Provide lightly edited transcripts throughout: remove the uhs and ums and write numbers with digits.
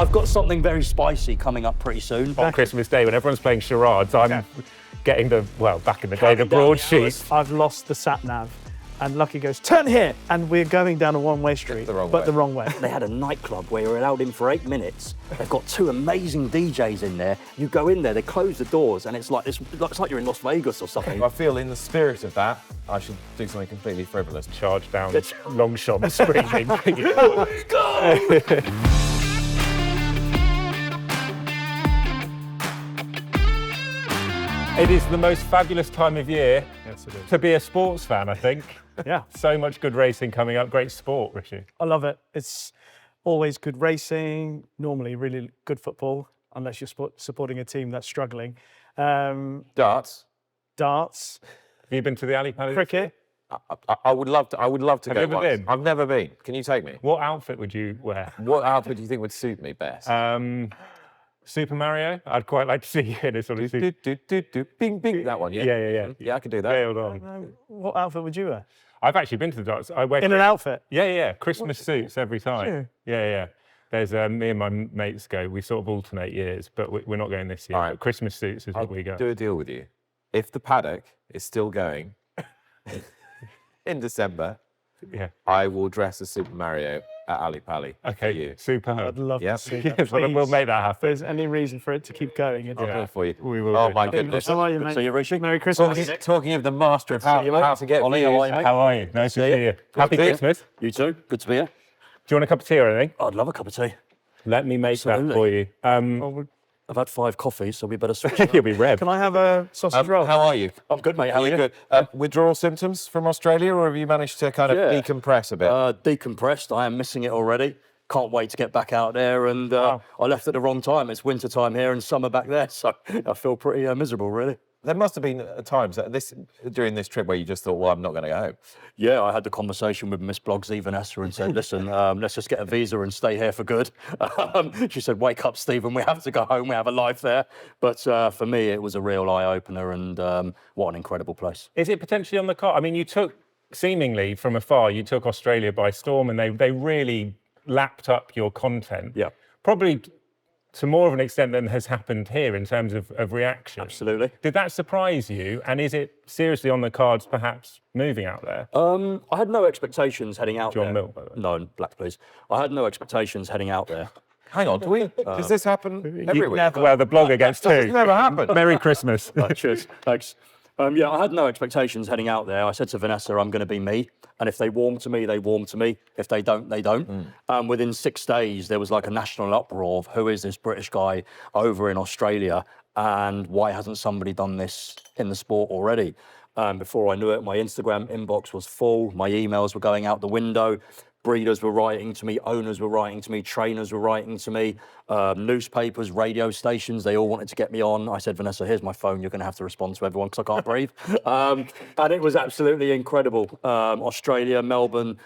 I've got something very spicy coming up pretty soon. On Christmas Day, when everyone's playing charades, I'm getting back in the day, the broadsheet. I've lost the sat-nav. And Lucky goes, turn here! And we're going down a one-way street, the wrong way. They had a nightclub where you're allowed in for 8 minutes. They've got 2 amazing DJs in there. You go in there, they close the doors, and it's like you're in Las Vegas or something. I feel in the spirit of that, I should do something completely frivolous. Charge down long shot screaming. Go! It is the most fabulous time of year Yes, it is. to be a sports fan, I think. Yeah. So much good racing coming up. Great sport, Rishi. I love it. It's always good racing, normally really good football, unless you're supporting a team that's struggling. Darts. Darts, Have you been to the Ali Palace? cricket. I would love to. I would love to Have go you ever once. been? I've never been. Can you take me? What outfit would you wear? What outfit do you think would suit me best? Super Mario? I'd quite like to see you in a sort of... Bing, bing. That one, yeah? Yeah. Yeah, I can do that. Nailed on. What outfit would you wear? I've actually been to the darts. I wear In an outfit? Yeah. Christmas suits every time. Sure. Yeah. There's me and my mates go. We sort of alternate years, but we're not going this year. All right. But Christmas suits is what we go. Do a deal with you. If the Paddock is still going in December, Yeah. I will dress as Super Mario at Ali Pali. Okay. You. Superb. I'd love Yeah. to see Yes, that. we'll make that If happen. there's any reason for it to keep going, I'll do it for you. We will. Oh do. my goodness. How are you, mate? So you, Rishi? Merry Christmas. Talking of the master of how to get Ollie, views. how are you, mate? How are you? Nice to see you. Happy to see you. Christmas. You too? Good to be here. Do you want a cup of tea or anything? I'd love a cup of tea. Let me make that Absolutely. for you. I've had 5 coffees, so we better switch. You'll be red. Can I have a sausage roll? How are you? I'm good, mate. How are you? Good. Withdrawal symptoms from Australia, or have you managed to kind of decompress a bit? Decompressed. I am missing it already. Can't wait to get back out there. And I left at the wrong time. It's winter time here and summer back there, so I feel pretty miserable, really. There must have been times during this trip where you just thought, well, I'm not going to go home. Yeah, I had the conversation with Miss Blogsy, Vanessa, and said, listen, let's just get a visa and stay here for good. She said, wake up, Stephen, we have to go home, we have a life there. But for me, it was a real eye-opener, and what an incredible place. Is it potentially on the card? I mean, you took, seemingly from afar, you took Australia by storm, and they really lapped up your content. Yeah. Probably to more of an extent than has happened here in terms of reaction. Absolutely. Did that surprise you? And is it seriously on the cards, perhaps, moving out there? I had no expectations heading out John there. Milk, by the way. No, black, please. I had no expectations heading out there. Hang on, does this happen every week? Well, the blogger gets 2. It's never happened. Merry Christmas. Cheers. Thanks. Yeah, I had no expectations heading out there. I said to Vanessa, I'm going to be me. And if they warm to me, they warm to me. If they don't, they don't. Within 6 days, there was like a national uproar of who is this British guy over in Australia and why hasn't somebody done this in the sport already? Before I knew it, my Instagram inbox was full. My emails were going out the window. Breeders were writing to me, owners were writing to me, trainers were writing to me, newspapers, radio stations, they all wanted to get me on. I said, Vanessa, here's my phone, you're going to have to respond to everyone because I can't breathe. And it was absolutely incredible. Australia, Melbourne,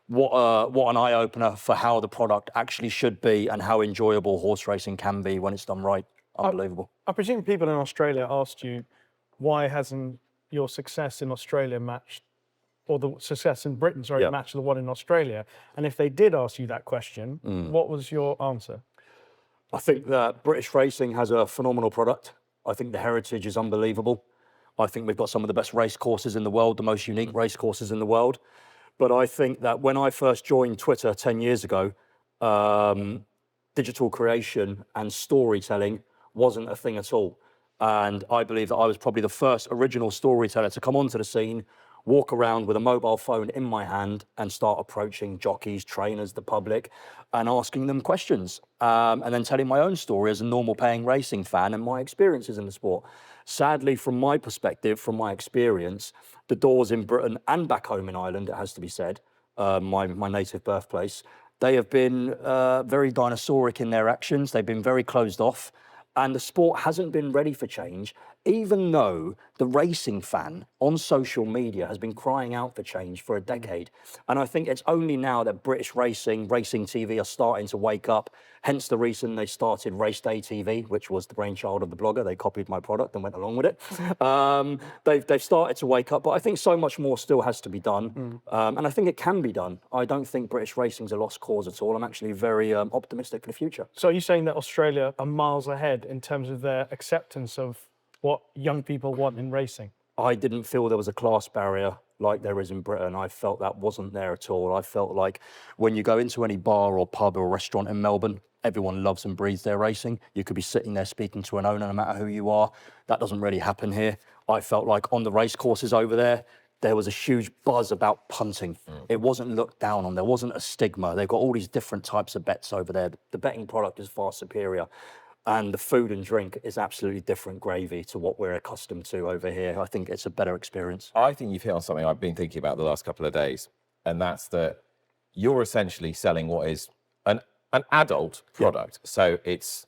what an eye-opener for how the product actually should be and how enjoyable horse racing can be when it's done right. Unbelievable. I presume people in Australia asked you, why hasn't your success in Australia matched, or the success in Britain, matched the one in Australia? And if they did ask you that question, what was your answer? I think that British racing has a phenomenal product. I think the heritage is unbelievable. I think we've got some of the best race courses in the world, the most unique race courses in the world. But I think that when I first joined Twitter 10 years ago, digital creation and storytelling wasn't a thing at all. And I believe that I was probably the first original storyteller to come onto the scene, walk around with a mobile phone in my hand and start approaching jockeys, trainers, the public, and asking them questions. And then telling my own story as a normal paying racing fan and my experiences in the sport. Sadly, from my perspective, from my experience, the doors in Britain and back home in Ireland, it has to be said, my native birthplace, they have been very dinosauric in their actions. They've been very closed off. And the sport hasn't been ready for change, even though the racing fan on social media has been crying out for change for a decade. And I think it's only now that British racing TV are starting to wake up. Hence the reason they started Race Day TV, which was the brainchild of the blogger. They copied my product and went along with it. They've started to wake up, but I think so much more still has to be done. And I think it can be done. I don't think British racing's a lost cause at all. I'm actually very optimistic for the future. So are you saying that Australia are miles ahead in terms of their acceptance of what young people want in racing? I didn't feel there was a class barrier like there is in Britain. I felt that wasn't there at all. I felt like when you go into any bar or pub or restaurant in Melbourne, everyone loves and breathes their racing. You could be sitting there speaking to an owner, no matter who you are. That doesn't really happen here. I felt like on the race courses over there was a huge buzz about punting. It wasn't looked down on. There wasn't a stigma. They've got all these different types of bets over there. The betting product is far superior. And the food and drink is absolutely different gravy to what we're accustomed to over here. I think it's a better experience. I think you've hit on something I've been thinking about the last couple of days, and that's that you're essentially selling what is an adult product. Yeah. So it's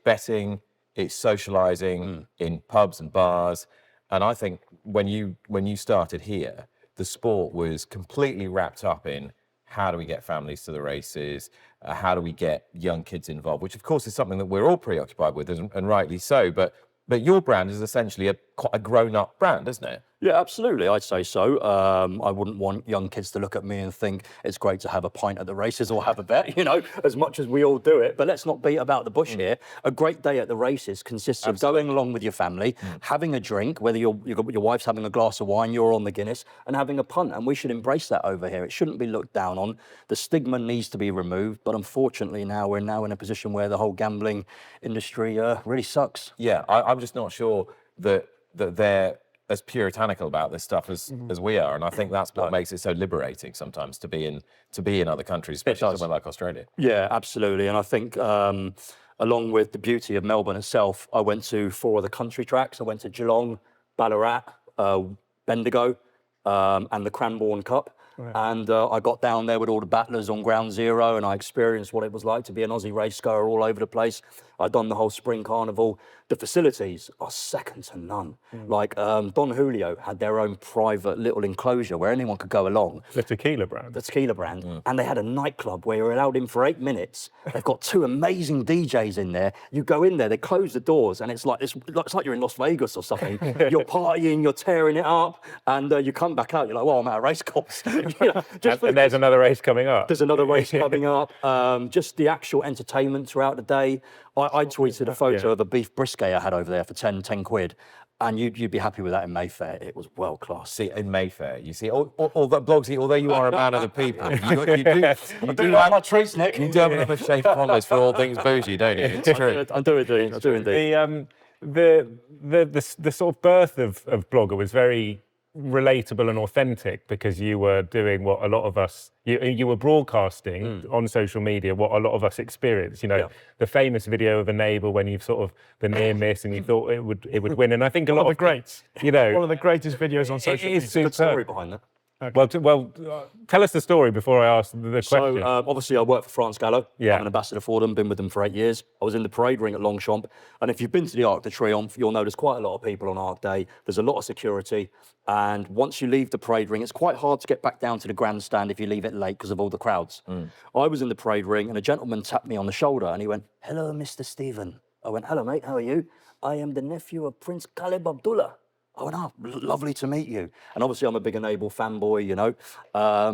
betting, it's socializing in pubs and bars. And I think when you started here, the sport was completely wrapped up in how do we get families to the races, how do we get young kids involved, which of course is something that we're all preoccupied with, and rightly so. But your brand is essentially quite a grown-up brand, isn't it? Yeah, absolutely. I'd say so. I wouldn't want young kids to look at me and think it's great to have a pint at the races or have a bet, as much as we all do it. But let's not beat about the bush here. A great day at the races consists of going along with your family, having a drink, whether your wife's having a glass of wine, you're on the Guinness, and having a punt. And we should embrace that over here. It shouldn't be looked down on. The stigma needs to be removed. But unfortunately, we're now in a position where the whole gambling industry really sucks. Yeah, I'm just not sure that they're as puritanical about this stuff as we are, and I think that's what makes it so liberating sometimes to be in other countries, especially somewhere like Australia. Yeah, absolutely, and I think along with the beauty of Melbourne itself, I went to 4 of the country tracks. I went to Geelong, Ballarat, Bendigo, and the Cranbourne Cup. Right. And I got down there with all the battlers on ground zero, and I experienced what it was like to be an Aussie racegoer all over the place. I'd done the whole spring carnival. The facilities are second to none. Like Don Julio had their own private little enclosure where anyone could go along. The tequila brand. The tequila brand. And they had a nightclub where you were allowed in for 8 minutes. They've got 2 amazing DJs in there. You go in there, they close the doors, and it's like you're in Las Vegas or something. You're partying, you're tearing it up, and you come back out, you're like, well, I'm at a race course. And there's another race coming up. There's another race coming up. Just the actual entertainment throughout the day. I tweeted a photo of a beef brisket I had over there for 10 quid. And you'd be happy with that in Mayfair. It was world class. See, in Mayfair, you see, all that Blogsy, although you are a man of the people, you do like my treats, Nick. You do have a shape on this for all things bougie, don't you? It's true. I do indeed. The sort of birth of Blogger was very relatable and authentic because you were doing what a lot of us, you were broadcasting on social media what a lot of us experience. The famous video of a neighbour when you've sort of the near miss and you thought it would win. And I think a lot of the greats, one of the greatest videos on social media. There's a good story behind that. Okay. Well, tell us the story before I ask the question. So, obviously, I work for France Gallo. Yeah. I'm an ambassador for them, been with them for 8 years. I was in the parade ring at Longchamp. And if you've been to the Arc de Triomphe, you'll know there's quite a lot of people on Arc Day. There's a lot of security. And once you leave the parade ring, it's quite hard to get back down to the grandstand if you leave it late because of all the crowds. I was in the parade ring and a gentleman tapped me on the shoulder and he went, "Hello, Mr. Stephen." I went, "Hello, mate. How are you?" "I am the nephew of Prince Caleb Abdullah." I went, "Oh, lovely to meet you." And obviously I'm a big Enable fanboy,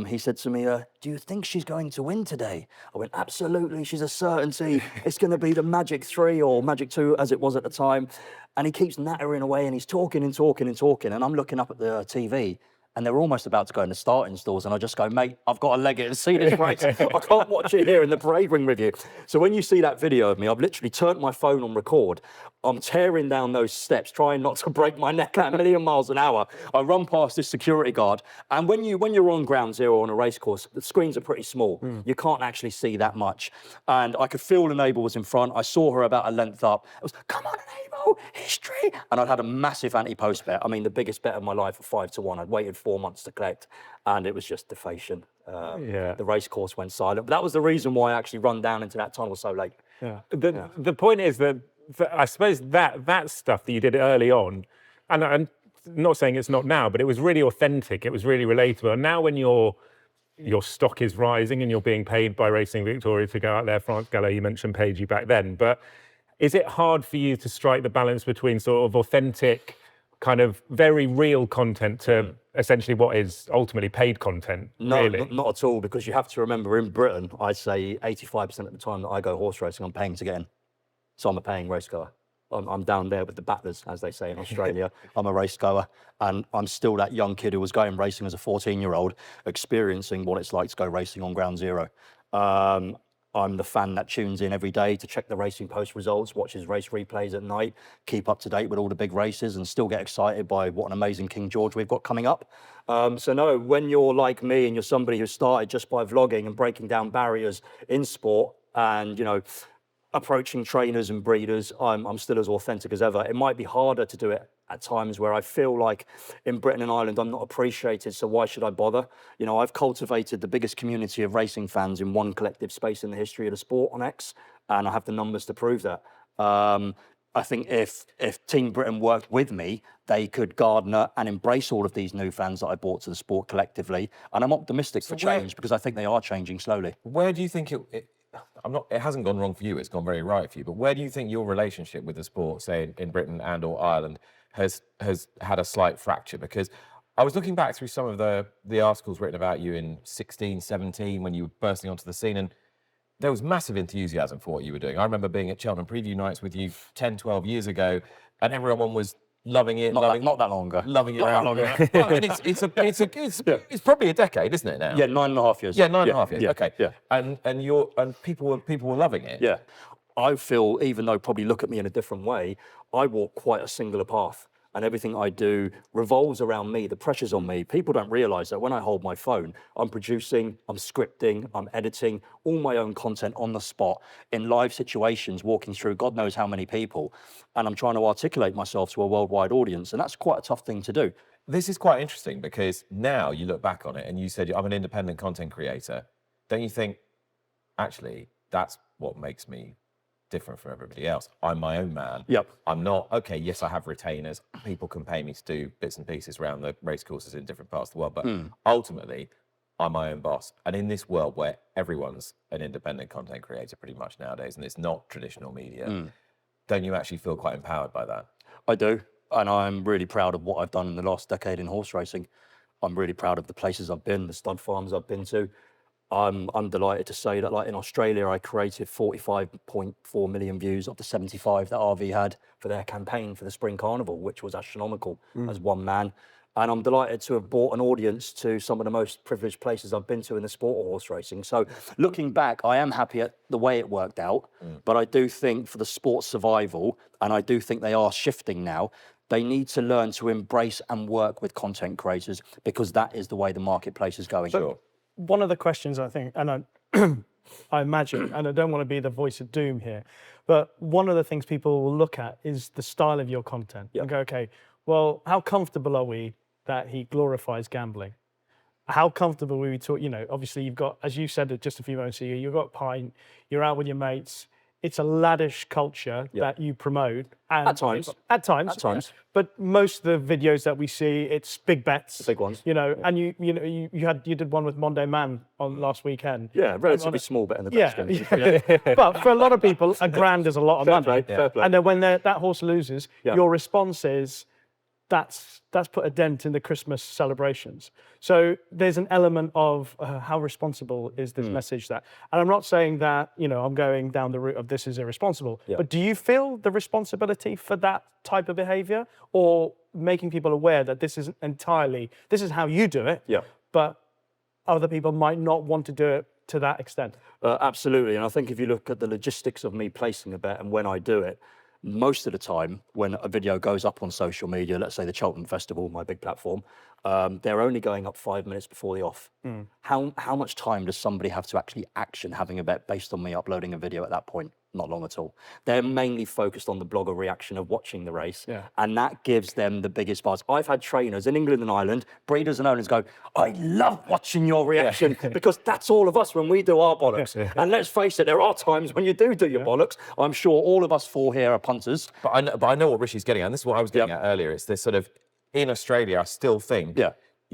He said to me, "Do you think she's going to win today?" I went, "Absolutely, she's a certainty. It's going to be the Magic 3 or Magic 2 as it was at the time." And he keeps nattering away and he's talking and talking and talking. And I'm looking up at the TV and they're almost about to go in the starting stalls. And I just go, "Mate, I've got to leg it and see this race. I can't watch it here in the parade ring with you." So when you see that video of me, I've literally turned my phone on record. I'm tearing down those steps, trying not to break my neck at a million miles an hour. I run past this security guard. And when you're on ground zero on a race course, the screens are pretty small. You can't actually see that much. And I could feel Enable was in front. I saw her about a length up. It was, "Come on, Enable, history." And I'd had a massive anti-post bet. I mean, the biggest bet of my life for 5-1. I'd waited 4 months to collect. And it was just deflation. The race course went silent. But that was the reason why I actually run down into that tunnel so late. The point is that I suppose that stuff that you did early on, and not saying it's not now, but it was really authentic. It was really relatable. And now when your stock is rising and you're being paid by Racing Victoria to go out there, France Gallo, you mentioned paid you back then, but is it hard for you to strike the balance between sort of authentic, kind of very real content to essentially what is ultimately paid content? No, really? not at all, because you have to remember in Britain, I'd say 85% of the time that I go horse racing, I'm paying to get in. So I'm a paying race goer. I'm down there with the battlers, as they say in Australia. I'm a race goer, and I'm still that young kid who was going racing as a 14-year-old, experiencing what it's like to go racing on ground zero. I'm the fan that tunes in every day to check the Racing Post results, watches race replays at night, keep up to date with all the big races, and still get excited by what an amazing King George we've got coming up. So no, when you're like me and you're somebody who started just by vlogging and breaking down barriers in sport, and approaching trainers and breeders, I'm still as authentic as ever. It might be harder to do it at times where I feel like in Britain and Ireland I'm not appreciated, so why should I bother? I've cultivated the biggest community of racing fans in one collective space in the history of the sport on X, and I have the numbers to prove that. I think if Team Britain worked with me, they could garner and embrace all of these new fans that I brought to the sport collectively, and I'm optimistic for change because I think they are changing slowly. Where do you think it hasn't gone wrong for you, it's gone very right for you, but where do you think your relationship with the sport, say in Britain and or Ireland, has had a slight fracture? Because I was looking back through some of the articles written about you in 16, 17, when you were bursting onto the scene, and there was massive enthusiasm for what you were doing. I remember being at Cheltenham preview nights with you 10, 12 years ago, and everyone was loving it. Not that long ago. Loving it. Not out. that long ago. Well, it's probably a decade, isn't it now? Yeah, 9.5 years. Yeah, 9.5 years. Yeah, Okay. yeah. And people were loving it. Yeah. I feel, even though probably look at me in a different way, I walk quite a singular path. And everything I do revolves around me. The pressure's on me. People don't realise that when I hold my phone, I'm producing, I'm scripting, I'm editing all my own content on the spot in live situations, walking through God knows how many people. And I'm trying to articulate myself to a worldwide audience. And that's quite a tough thing to do. This is quite interesting because now you look back on it and you said, I'm an independent content creator. Don't you think, actually, that's what makes me different from everybody else? I'm my own man. Yep. I'm not, okay, yes, I have retainers. People can pay me to do bits and pieces around the race courses in different parts of the world. But ultimately, I'm my own boss. And in this world where everyone's an independent content creator pretty much nowadays, and it's not traditional media, don't you actually feel quite empowered by that? I do. And I'm really proud of what I've done in the last decade in horse racing. I'm really proud of the places I've been, the stud farms I've been to. I'm delighted to say that, like in Australia, I created 45.4 million views of the 75 that RV had for their campaign for the Spring Carnival, which was astronomical as one man. And I'm delighted to have brought an audience to some of the most privileged places I've been to in the sport of horse racing. So looking back, I am happy at the way it worked out, but I do think for the sport's survival, and I do think they are shifting now, they need to learn to embrace and work with content creators, because that is the way the marketplace is going. So, one of the questions I think, and I imagine, and I don't want to be the voice of doom here, but one of the things people will look at is the style of your content and go, okay, well, how comfortable are we that he glorifies gambling? How comfortable are we talk? Obviously you've got, as you said just a few moments ago, you've got pint, you're out with your mates. It's a laddish culture that you promote. And At times. At times. Yeah. But most of the videos that we see, it's big bets. The big ones. And you did one with Monday Man on last weekend. Yeah, relatively small bet in the Yeah. But for a lot of people, $1,000 is a lot of money. Fair play. And then when that horse loses, your response is, that's put a dent in the Christmas celebrations. So there's an element of how responsible is this message that, and I'm not saying that, I'm going down the route of this is irresponsible, but do you feel the responsibility for that type of behavior, or making people aware that this is how you do it, but other people might not want to do it to that extent? Absolutely. And I think if you look at the logistics of me placing a bet and when I do it, most of the time when a video goes up on social media, let's say the Cheltenham Festival, my big platform, they're only going up 5 minutes before the off. How much time does somebody have to actually action having a bet based on me uploading a video at that point? Not long at all. They're mainly focused on the blogger reaction of watching the race, and that gives them the biggest buzz. I've had trainers in England and Ireland, breeders and owners go, I love watching your reaction, because that's all of us when we do our bollocks. And let's face it, there are times when you do your bollocks. I'm sure all of us four here are punters. But I know what Rishi's getting at, and this is what I was getting at earlier. It's this sort of, in Australia, I still think, Yeah.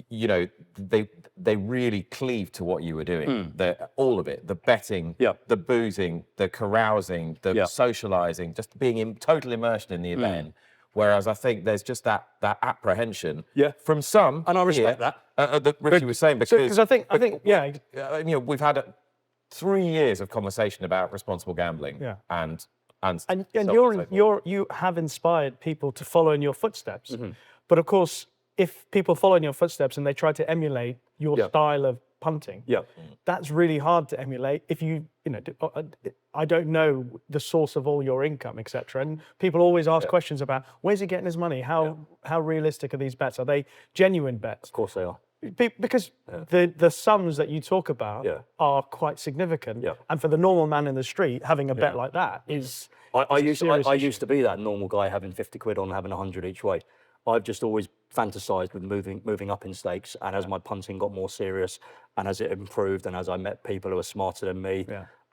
you know, they really cleave to what you were doing. All of it, the betting, Yeah. the boozing, the carousing, the Yeah. socialising, just being in total immersion in the event. Whereas I think there's just that apprehension from some. And I respect that. That Rishi was saying, because I think yeah. you know, we've had 3 years of conversation about responsible gambling, Yeah. and you have inspired people to follow in your footsteps. But of course, if people follow in your footsteps and they try to emulate your style of punting, that's really hard to emulate. If you know, I don't know the source of all your income, etc. And people always ask questions about where's he getting his money? How realistic are these bets? Are they genuine bets? Of course they are. Because the sums that you talk about are quite significant, and for the normal man in the street, having a bet like that is. I used to be that normal guy having 50 quid on, having 100 each way. I've just always fantasised with moving up in stakes, and as my punting got more serious, and as it improved, and as I met people who are smarter than me,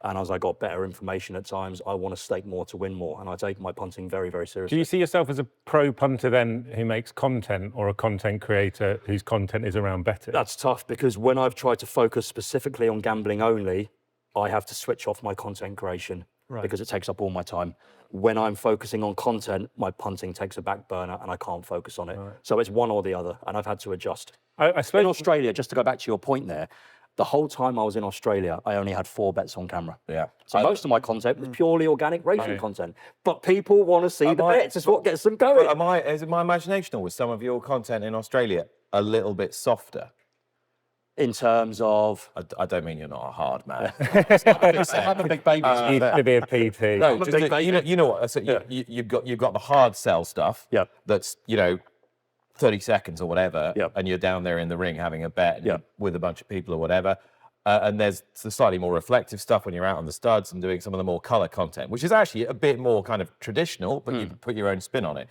and as I got better information at times, I want to stake more to win more, and I take my punting very, very seriously. Do you see yourself as a pro punter then who makes content, or a content creator whose content is around betting? That's tough, because when I've tried to focus specifically on gambling only, I have to switch off my content creation because it takes up all my time. When I'm focusing on content, my punting takes a back burner and I can't focus on it. So it's one or the other, and I've had to adjust. I suppose in Australia, just to go back to your point there, the whole time I was in Australia, I only had 4 bets on camera. Yeah. So most of my content was purely organic racing content. But people want to see the bets. It's what gets them going. But is it my imagination, or was some of your content in Australia a little bit softer? In terms of... I don't mean you're not a hard man. I'm a big baby. used to be a PT. No, you know what? So you've got the hard sell stuff. Yeah. That's, you know, 30 seconds or whatever, Yep. and you're down there in the ring having a bet with a bunch of people or whatever. And there's the slightly more reflective stuff when you're out on the studs and doing some of the more colour content, which is actually a bit more kind of traditional, but you put your own spin on it.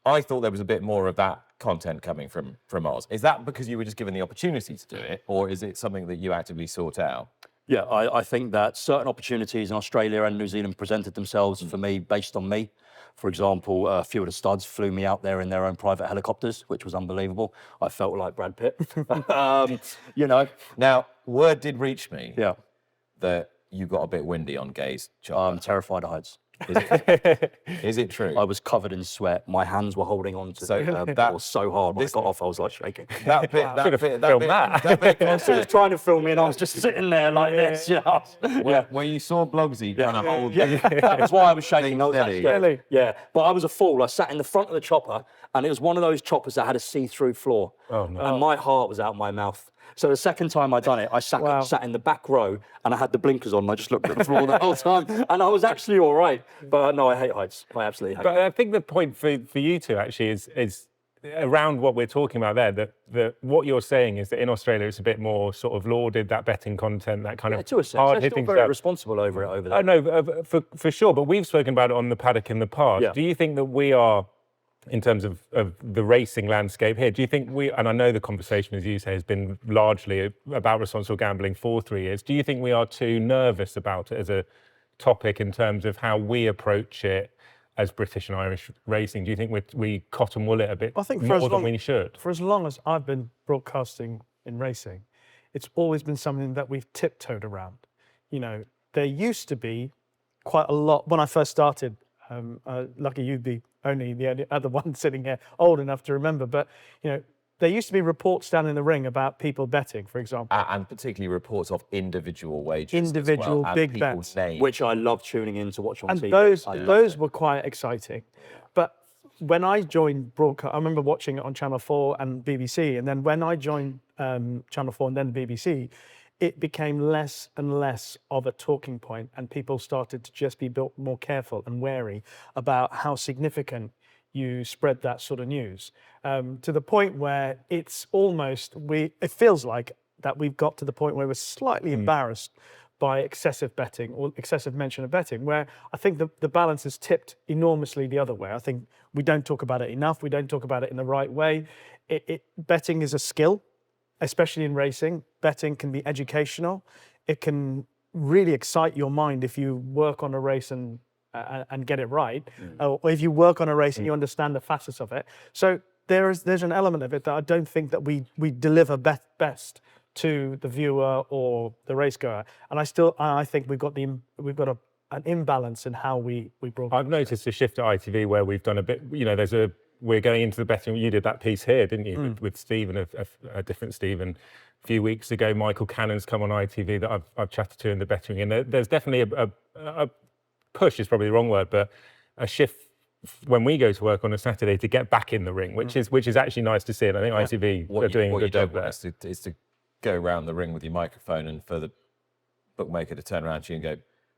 I thought there was a bit more of that content coming from Oz. Is that because you were just given the opportunity to do it, or is it something that you actively sought out? Yeah, I think that certain opportunities in Australia and New Zealand presented themselves for me based on me. For example, a few of the studs flew me out there in their own private helicopters, which was unbelievable. I felt like Brad Pitt. You know. Now, word did reach me Yeah. that you got a bit windy on Gay's chopper. I'm terrified of heights. Is it true? I was covered in sweat. My hands were holding on to that was so hard. When I got off, I was like shaking. That bit, that bit She was trying to film me, and I was just sitting there like this. You know? where you saw Blogsy trying to hold. That was why I was shaking. I was that Steady. scared. Really? Yeah, but I was a fool. I sat in the front of the chopper, and it was one of those choppers that had a see-through floor. Oh, no. And my heart was out my mouth. So the second time I done it, I sat in the back row, and I had the blinkers on, and I just looked at the floor the whole time, and I was actually all right. But no, I hate heights. I absolutely hate But I think the point for you two actually is around what we're talking about there, that what you're saying is that in Australia it's a bit more sort of lauded, that betting content, that kind of to a sense. They're hard-hitting still very stuff. responsible over there. I know, for sure, but we've spoken about it on the Paddock in the past. Yeah. Do you think that we are, in terms of the racing landscape here, do you think and I know the conversation, as you say, has been largely about responsible gambling for 3 years, do you think we are too nervous about it as a topic in terms of how we approach it as British and Irish racing? Do you think we cotton wool it a bit more than we should? For as long as I've been broadcasting in racing, it's always been something that we've tiptoed around. You know, there used to be quite a lot when I first started. Lucky you'd be only the other one sitting here old enough to remember, but you know, there used to be reports down in the ring about people betting, for example, and particularly reports of individual wagers, individual as well, big and bets, people's names. Which I love tuning in to watch on and TV. those were quite exciting. But when I joined broadcast, I remember watching it on Channel 4 and BBC, and then when I joined Channel 4 and then BBC, it became less and less of a talking point, and people started to just be built more careful and wary about how significant you spread that sort of news, to the point where it's almost, it feels like that we've got to the point where we're slightly embarrassed by excessive betting or excessive mention of betting, where I think the balance is tipped enormously the other way. I think we don't talk about it enough. We don't talk about it in the right way. Betting is a skill, especially in racing. Betting can be educational. It can really excite your mind if you work on a race and get it right, or if you work on a race and you understand the facets of it. So there's an element of it that I don't think that we deliver best to the viewer or the race goer, and I think we've got an imbalance in how we broadcast. I've noticed a shift at ITV where we've done a bit. We're going into the betting. You did that piece here, didn't you, with Stephen, a different Stephen. A few weeks ago, Michael Cannon's come on ITV that I've chatted to in the betting ring, and there's definitely a push is probably the wrong word, but a shift when we go to work on a Saturday to get back in the ring, which is actually nice to see. And I think ITV are doing a good job there. Is to go around the ring with your microphone and for the bookmaker to turn around to you and go,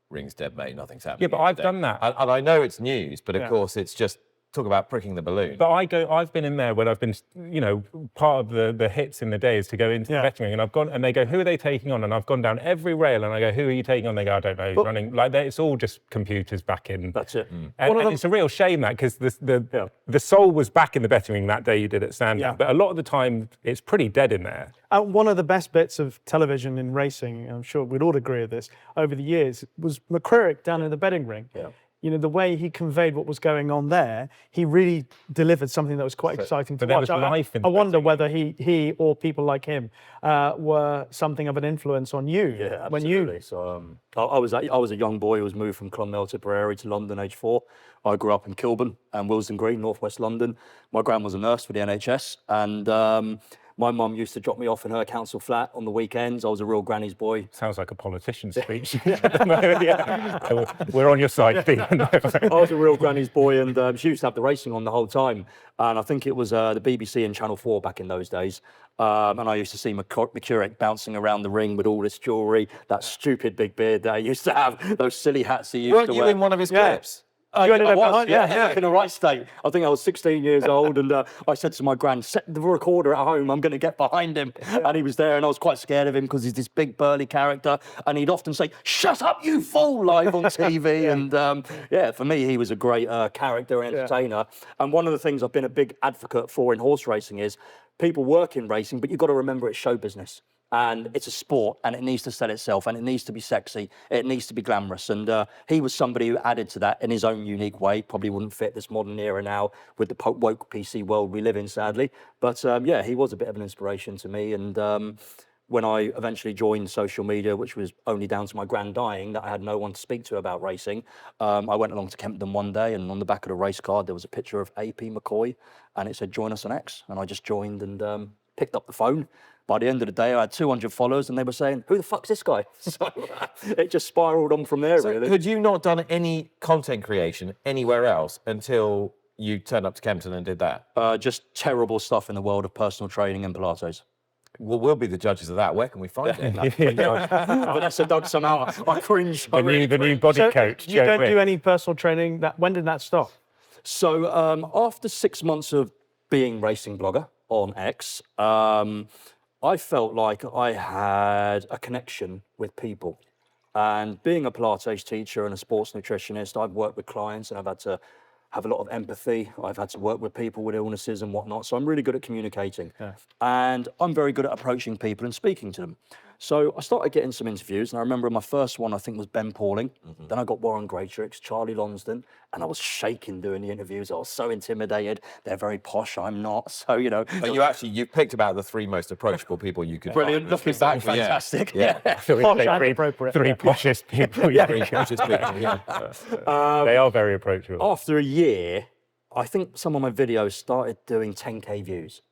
"Ring's dead, mate. Nothing's happening." Yeah, but I've done that. And I know it's news, but of course it's just talk about pricking the balloon. But I've been in there when I've been, part of the hits in the day is to go into the betting ring, and I've gone, and they go, "Who are they taking on?" And I've gone down every rail, and I go, "Who are you taking on?" They go, "I don't know." Who's running like that. It's all just computers back in. That's it. And it's a real shame that because the soul was back in the betting ring that day you did at Sandown, but a lot of the time it's pretty dead in there. One of the best bits of television in racing, I'm sure we'd all agree with this, over the years was McCririck down in the betting ring. Yeah. The way he conveyed what was going on there, he really delivered something that was quite exciting to watch. There was life in I wonder whether he or people like him were something of an influence on you. Yeah, absolutely. So I was a young boy who was moved from Clonmel, Tipperary to London, age 4. I grew up in Kilburn and Willesden Green, northwest London. My gran was a nurse for the NHS, and my mum used to drop me off in her council flat on the weekends. I was a real granny's boy. Sounds like a politician's speech. We're on your side, Stephen. I was a real granny's boy, and she used to have the racing on the whole time. And I think it was the BBC and Channel 4 back in those days. And I used to see McCurrick bouncing around the ring with all this jewellery, that stupid big beard that he used to have, those silly hats he used to wear. Weren't you in one of his clips? You ended I up was, behind, yeah, in the right state. I think I was 16 years old, and I said to my gran, "Set the recorder at home, I'm going to get behind him." And he was there, and I was quite scared of him because he's this big burly character, and he'd often say, "Shut up, you fool," live on TV. And for me, he was a great character and entertainer. And one of the things I've been a big advocate for in horse racing is people work in racing, but you've got to remember it's show business. And it's a sport, and it needs to sell itself, and it needs to be sexy, it needs to be glamorous. And he was somebody who added to that in his own unique way. Probably wouldn't fit this modern era now with the woke PC world we live in, sadly. But he was a bit of an inspiration to me. And when I eventually joined social media, which was only down to my gran dying, that I had no one to speak to about racing, I went along to Kempton one day, and on the back of the race card there was a picture of A.P. McCoy, and it said, "Join us on X." And I just joined and picked up the phone. By the end of the day, I had 200 followers, and they were saying, "Who the fuck's this guy?" So it just spiraled on from there, really. Had you not done any content creation anywhere else until you turned up to Kempton and did that? Just terrible stuff in the world of personal training and Pilates. Well, we'll be the judges of that. Where can we find it? Vanessa dug some out. I cringe. The new body coach. You don't do any personal training. When did that stop? So after 6 months of being racing blogger on X, I felt like I had a connection with people. And being a Pilates teacher and a sports nutritionist, I've worked with clients and I've had to have a lot of empathy. I've had to work with people with illnesses and whatnot. So I'm really good at communicating. Yeah. And I'm very good at approaching people and speaking to them. So I started getting some interviews, and I remember my first one, I think, was Ben Pauling. Mm-hmm. Then I got Warren Greatrix, Charlie Lonsden, and I was shaking doing the interviews. I was so intimidated. They're very posh, I'm not. So, But you picked about the 3 most approachable people you could Brilliant. Look, exactly. Fantastic. Yeah. So Posh and appropriate. Three poshest people. Three poshest people, yeah. They are very approachable. After a year, I think some of my videos started doing 10K views.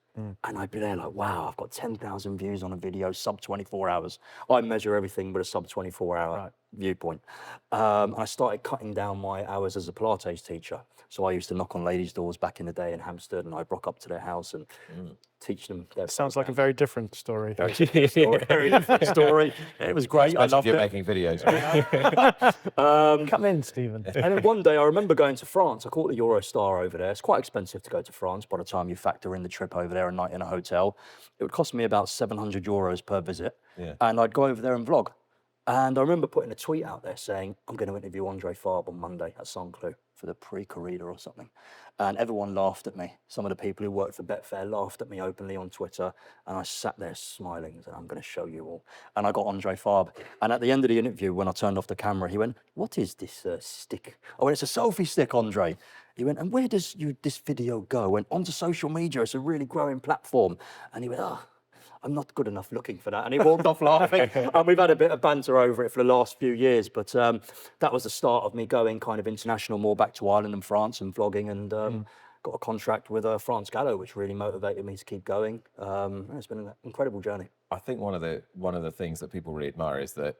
And I'd be there like, wow, I've got 10,000 views on a video, sub 24 hours. I measure everything with a sub 24-hour viewpoint. I started cutting down my hours as a Pilates teacher. So I used to knock on ladies' doors back in the day in Hampstead, and I'd rock up to their house and teach them. Sounds like a very different story. Very different story. It was great. Especially I loved if you're it. making videos. Come in, Stephen. And then one day I remember going to France. I caught the Eurostar over there. It's quite expensive to go to France by the time you factor in the trip over there, a night in a hotel. It would cost me about 700 euros per visit. Yeah. And I'd go over there and vlog. And I remember putting a tweet out there saying, "I'm going to interview Andre Fabre on Monday at Saint-Cloud for the pre-corrida or something." And everyone laughed at me. Some of the people who worked for Betfair laughed at me openly on Twitter. And I sat there smiling and said, "I'm going to show you all." And I got Andre Fabre. And at the end of the interview, when I turned off the camera, he went, "What is this stick?" I went, "It's a selfie stick, Andre." He went, and where does this video go? I went, onto social media. It's a really growing platform. And he went, I'm not good enough looking for that. And he walked off laughing. And we've had a bit of banter over it for the last few years. But that was the start of me going kind of international, more back to Ireland and France and vlogging, and got a contract with France Gallo, which really motivated me to keep going. It's been an incredible journey. I think one of the things that people really admire is that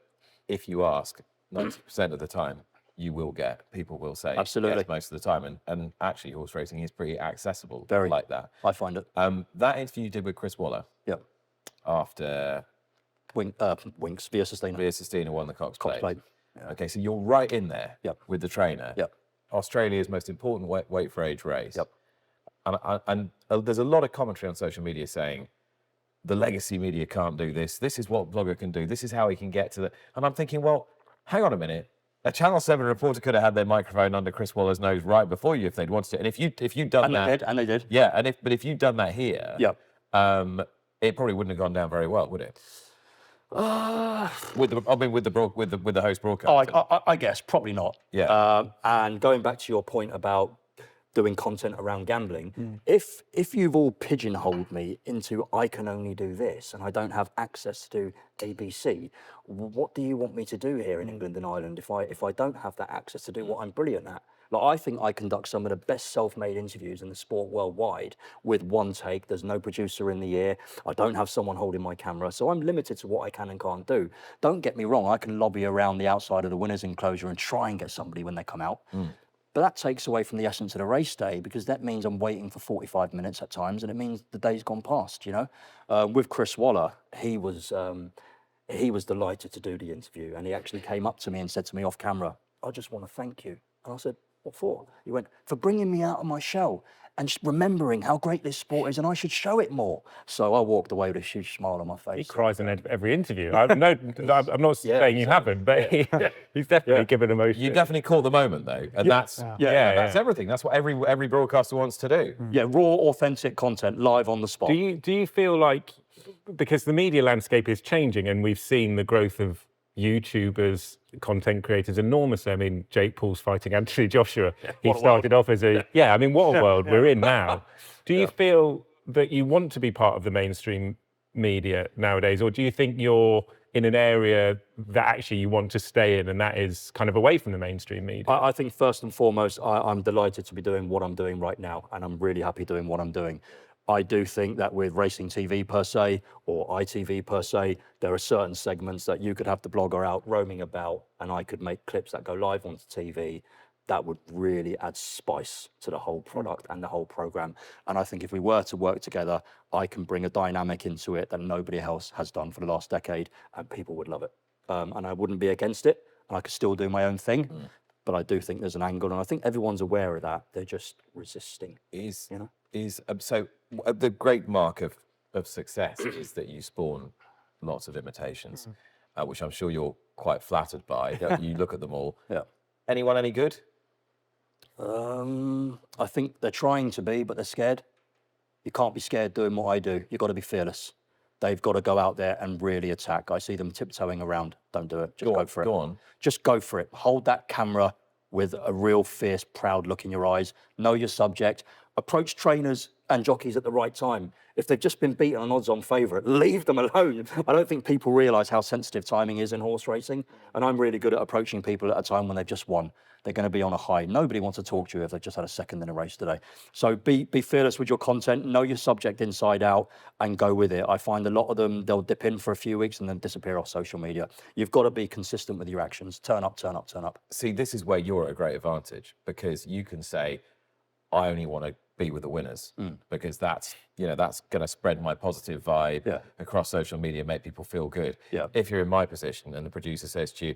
if you ask 90% of the time, you will get, people will say Absolutely. yes most of the time. And actually horse racing is pretty accessible. Very. Like that. I find it. That interview you did with Chris Waller. Yep. After Winks, Via Sustina. Via Sustina won the Cox Plate. Yeah. Okay, so you're right in there with the trainer. Yep. Australia's most important weight for age race. Yep. And there's a lot of commentary on social media saying the legacy media can't do this. This is what blogger can do. This is how he can get to the. And I'm thinking, well, hang on a minute. A Channel 7 reporter could have had their microphone under Chris Waller's nose right before you if they'd wanted to. And if you'd done that, and they did. Yeah, but if you'd done that here, Yep. it probably wouldn't have gone down very well, would it? With the host broadcast. I guess probably not. Yeah. And going back to your point about doing content around gambling, if you've all pigeonholed me into I can only do this and I don't have access to ABC, what do you want me to do here in England and Ireland if I don't have that access to do what I'm brilliant at? Like, I think I conduct some of the best self-made interviews in the sport worldwide with one take. There's no producer in the ear. I don't have someone holding my camera. So I'm limited to what I can and can't do. Don't get me wrong. I can lobby around the outside of the winner's enclosure and try and get somebody when they come out. But that takes away from the essence of the race day, because that means I'm waiting for 45 minutes at times, and it means the day's gone past, you know? With Chris Waller, he was delighted to do the interview, and he actually came up to me and said to me off camera, I just want to thank you. And I said, what for? He went, for bringing me out of my shell and just remembering how great this sport is, and I should show it more. So I walked away with a huge smile on my face. He cries in every interview. I'm not saying you haven't, but he's definitely given emotion. You definitely caught the moment though, and that's everything. That's what every broadcaster wants to do. Yeah, raw, authentic content, live on the spot. Do you feel like, because the media landscape is changing and we've seen the growth of YouTubers, content creators enormously. I mean, Jake Paul's fighting Anthony Joshua. He started off as what a world we're in now. Do you feel that you want to be part of the mainstream media nowadays, or do you think you're in an area that actually you want to stay in, and that is kind of away from the mainstream media? I think first and foremost, I'm delighted to be doing what I'm doing right now, and I'm really happy doing what I'm doing. I do think that with racing TV per se, or ITV per se, there are certain segments that you could have the blogger out roaming about, and I could make clips that go live onto TV that would really add spice to the whole product and the whole program. And I think if we were to work together, I can bring a dynamic into it that nobody else has done for the last decade, and people would love it. And I wouldn't be against it, and I could still do my own thing. But I do think there's an angle, and I think everyone's aware of that. They're just resisting. So the great mark of success is that you spawn lots of imitations, which I'm sure you're quite flattered by. You look at them all. Yeah. Anyone any good? I think they're trying to be, but they're scared. You can't be scared doing what I do. You've got to be fearless. They've got to go out there and really attack. I see them tiptoeing around. Don't do it. Just go for it. Go on. Just go for it. Hold that camera with a real fierce, proud look in your eyes. Know your subject. Approach trainers and jockeys at the right time. If they've just been beaten an odds-on favourite, leave them alone. I don't think people realise how sensitive timing is in horse racing, and I'm really good at approaching people at a time when they've just won. They're going to be on a high. Nobody wants to talk to you if they've just had a second in a race today. So be fearless with your content, know your subject inside out, and go with it. I find a lot of them, they'll dip in for a few weeks and then disappear off social media. You've got to be consistent with your actions. Turn up, turn up, turn up. See, this is where you're at a great advantage, because you can say, I only want to be with the winners, because that's going to spread my positive vibe across social media, make people feel good. If you're in my position and the producer says to you,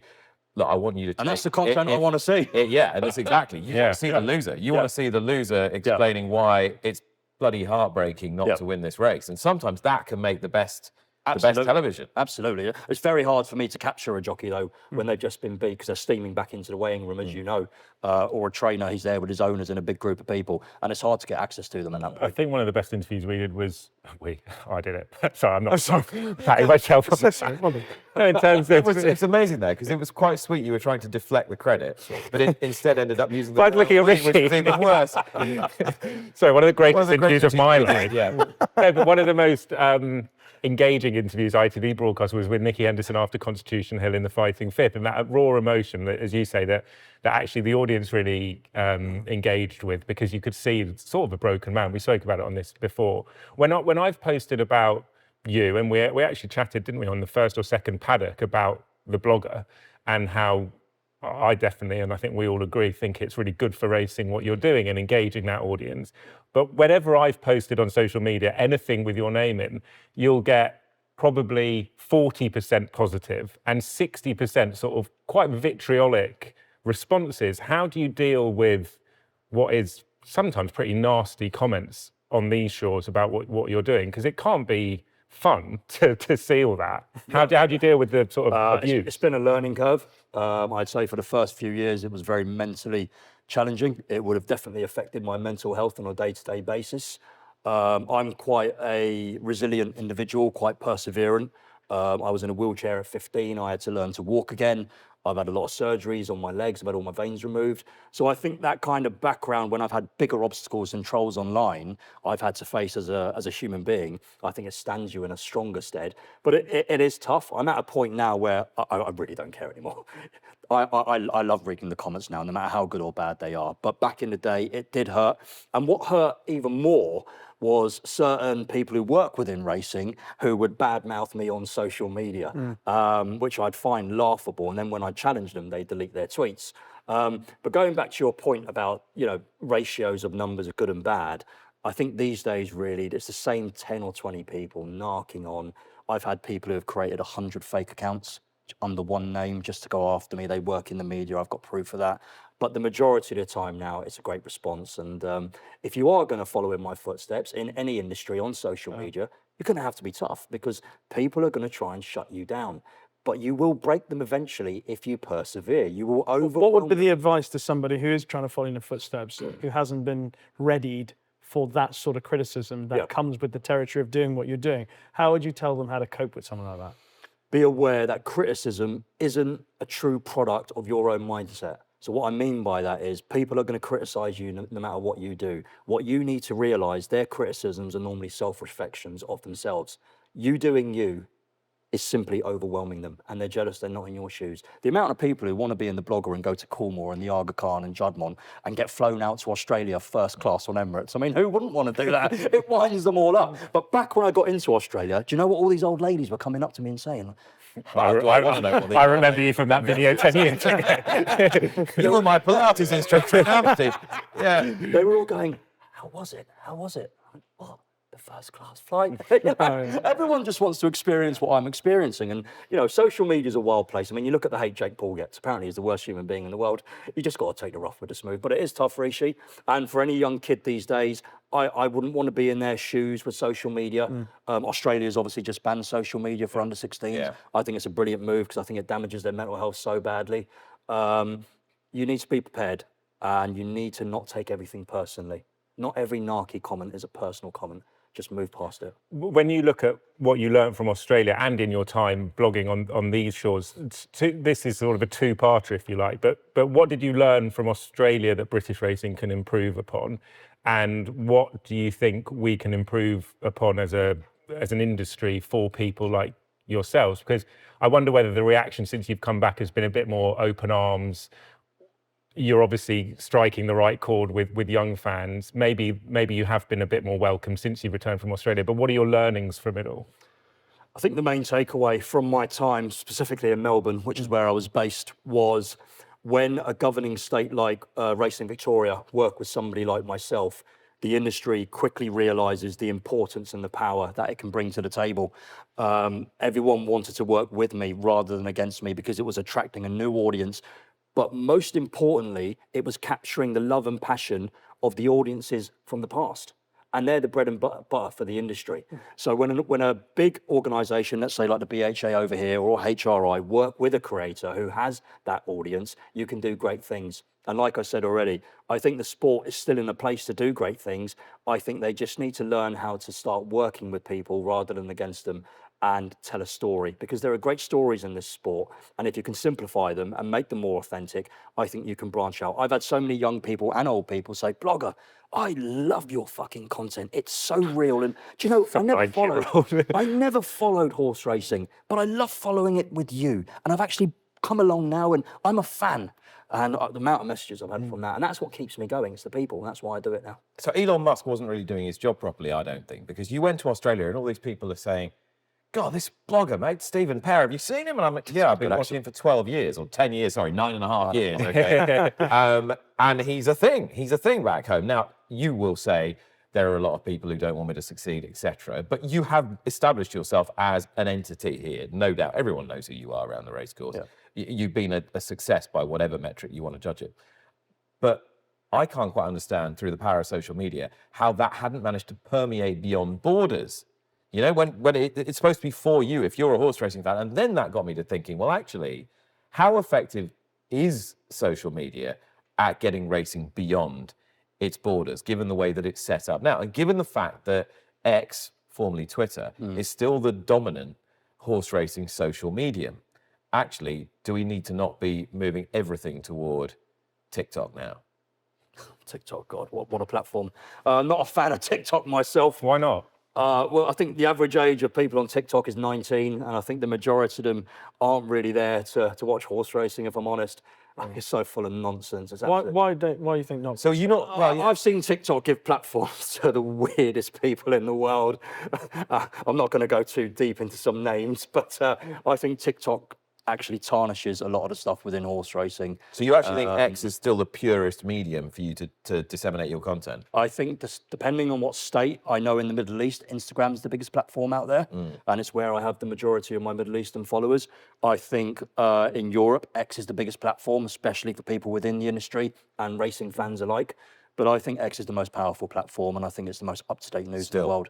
look, I want you to... And that's the content I want to see. And that's exactly. You want to see the loser. You want to see the loser explaining why it's bloody heartbreaking not to win this race. And sometimes that can make the best the best television. Absolutely. It's very hard for me to capture a jockey, though, when they've just been beat, because they're steaming back into the weighing room, as you know, or a trainer, he's there with his owners and a big group of people, and it's hard to get access to them at that point. I think one of the best interviews we did was, I did it. Sorry, I'm not patting myself on the back. No, in terms of... It's amazing there, because it was quite sweet. You were trying to deflect the credit, but it instead ended up using the... By looking at Rishi. Which was even worse. Sorry, one of the greatest interviews of my life. Yeah. No, but one of the most engaging interviews ITV broadcast was with Nicky Henderson after Constitution Hill in the Fighting Fifth, and that raw emotion, that, as you say, that actually the audience really engaged with, because you could see sort of a broken man. We spoke about it on this before. When I've posted about you, and we actually chatted, didn't we, on the first or second Paddock about the blogger, and how I definitely, and I think we all agree, think it's really good for racing what you're doing and engaging that audience. But whenever I've posted on social media anything with your name in, you'll get probably 40% positive and 60% sort of quite vitriolic responses. How do you deal with what is sometimes pretty nasty comments on these shores about what you're doing? Because it can't be fun to see all that. How do you deal with the sort of abuse? It's been a learning curve. I'd say for the first few years, it was very mentally challenging. It would have definitely affected my mental health on a day-to-day basis. I'm quite a resilient individual, quite perseverant. I was in a wheelchair at 15. I had to learn to walk again. I've had a lot of surgeries on my legs. I've had all my veins removed. So I think that kind of background, when I've had bigger obstacles and trolls online, I've had to face as a human being, I think it stands you in a stronger stead. But it is tough. I'm at a point now where I really don't care anymore. I love reading the comments now, no matter how good or bad they are. But back in the day, it did hurt. And what hurt even more was certain people who work within racing who would badmouth me on social media, which I'd find laughable. And then when I challenged them, they delete their tweets. But going back to your point about, ratios of numbers of good and bad, I think these days, really, it's the same 10 or 20 people narking on. I've had people who have created 100 fake accounts under one name just to go after me. They work in the media. I've got proof of that. But the majority of the time now, it's a great response. And if you are going to follow in my footsteps in any industry on social media, you're going to have to be tough, because people are going to try and shut you down. But you will break them eventually if you persevere. You will overwhelm. What would be the advice to somebody who is trying to follow in the footsteps, who hasn't been readied for that sort of criticism that comes with the territory of doing what you're doing? How would you tell them how to cope with something like that? Be aware that criticism isn't a true product of your own mindset. So what I mean by that is people are going to criticize you no matter what you do. What you need to realize, their criticisms are normally self-reflections of themselves. You doing you is simply overwhelming them, and they're jealous they're not in your shoes. The amount of people who want to be in the blogger and go to Coolmore and the Aga Khan and Juddmonte and get flown out to Australia first class on Emirates. I mean, who wouldn't want to do that? It winds them all up. But back when I got into Australia, do you know what all these old ladies were coming up to me and saying? I remember you from that video 10 years ago. You were my Pilates instructor. Yeah. They were all going, how was it? How was it? I went, what? The first class flight? Everyone just wants to experience what I'm experiencing. And, social media is a wild place. I mean, you look at the hate Jake Paul gets. Apparently he's the worst human being in the world. You just got to take the rough with the smooth. But it is tough, Rishi. And for any young kid these days, I wouldn't want to be in their shoes with social media. Australia's obviously just banned social media for under 16s. Yeah. I think it's a brilliant move, because I think it damages their mental health so badly. You need to be prepared, and you need to not take everything personally. Not every narky comment is a personal comment. Just move past it. When you look at what you learned from Australia and in your time blogging on these shores, this is sort of a two-parter, if you like, but what did you learn from Australia that British racing can improve upon? And what do you think we can improve upon as an industry for people like yourselves? Because I wonder whether the reaction since you've come back has been a bit more open arms. You're obviously striking the right chord with young fans. Maybe you have been a bit more welcome since you've returned from Australia, but what are your learnings from it all? I think the main takeaway from my time, specifically in Melbourne, which is where I was based, was when a governing state like Racing Victoria work with somebody like myself, the industry quickly realises the importance and the power that it can bring to the table. Everyone wanted to work with me rather than against me, because it was attracting a new audience. But most importantly, it was capturing the love and passion of the audiences from the past. and they're the bread and butter for the industry. So when a big organisation, let's say like the BHA over here or HRI, work with a creator who has that audience, you can do great things. And like I said already, I think the sport is still in a place to do great things. I think they just need to learn how to start working with people rather than against them and tell a story, because there are great stories in this sport. And if you can simplify them and make them more authentic, I think you can branch out. I've had so many young people and old people say, blogger, I love your fucking content. It's so real. And do you know, I never followed horse racing, but I love following it with you. And I've actually come along now and I'm a fan. And the amount of messages I've had from that, and that's what keeps me going. It's the people, and that's why I do it now. So Elon Musk wasn't really doing his job properly, I don't think, because you went to Australia and all these people are saying, God, this blogger, mate, Stephen Parr, have you seen him? And I'm like, yeah, I've been watching him for 12 years, or 10 years, sorry, 9.5 years, okay. And he's a thing back home. Now, you will say there are a lot of people who don't want me to succeed, etc. But you have established yourself as an entity here, no doubt. Everyone knows who you are around the racecourse. Yeah. You've been a success by whatever metric you want to judge it. But I can't quite understand, through the power of social media, how that hadn't managed to permeate beyond borders. You know, when it's supposed to be for you, if you're a horse racing fan. And then that got me to thinking, well, actually, how effective is social media at getting racing beyond its borders, given the way that it's set up now? And given the fact that X, formerly Twitter, is still the dominant horse racing social medium, actually, do we need to not be moving everything toward TikTok now? TikTok, God, what a platform. Not a fan of TikTok myself. Why not? Well, I think the average age of people on TikTok is 19, and I think the majority of them aren't really there to watch horse racing, if I'm honest. It's so full of nonsense. Why do you think not? So you're not... Well, yeah. I've seen TikTok give platforms to the weirdest people in the world. I'm not going to go too deep into some names, but I think TikTok actually tarnishes a lot of the stuff within horse racing. So you actually think X is still the purest medium for you to disseminate your content? I think depending on what state, I know in the Middle East, Instagram's the biggest platform out there, and it's where I have the majority of my Middle Eastern followers. I think in Europe, X is the biggest platform, especially for people within the industry and racing fans alike. But I think X is the most powerful platform, and I think it's the most up-to-date news in the world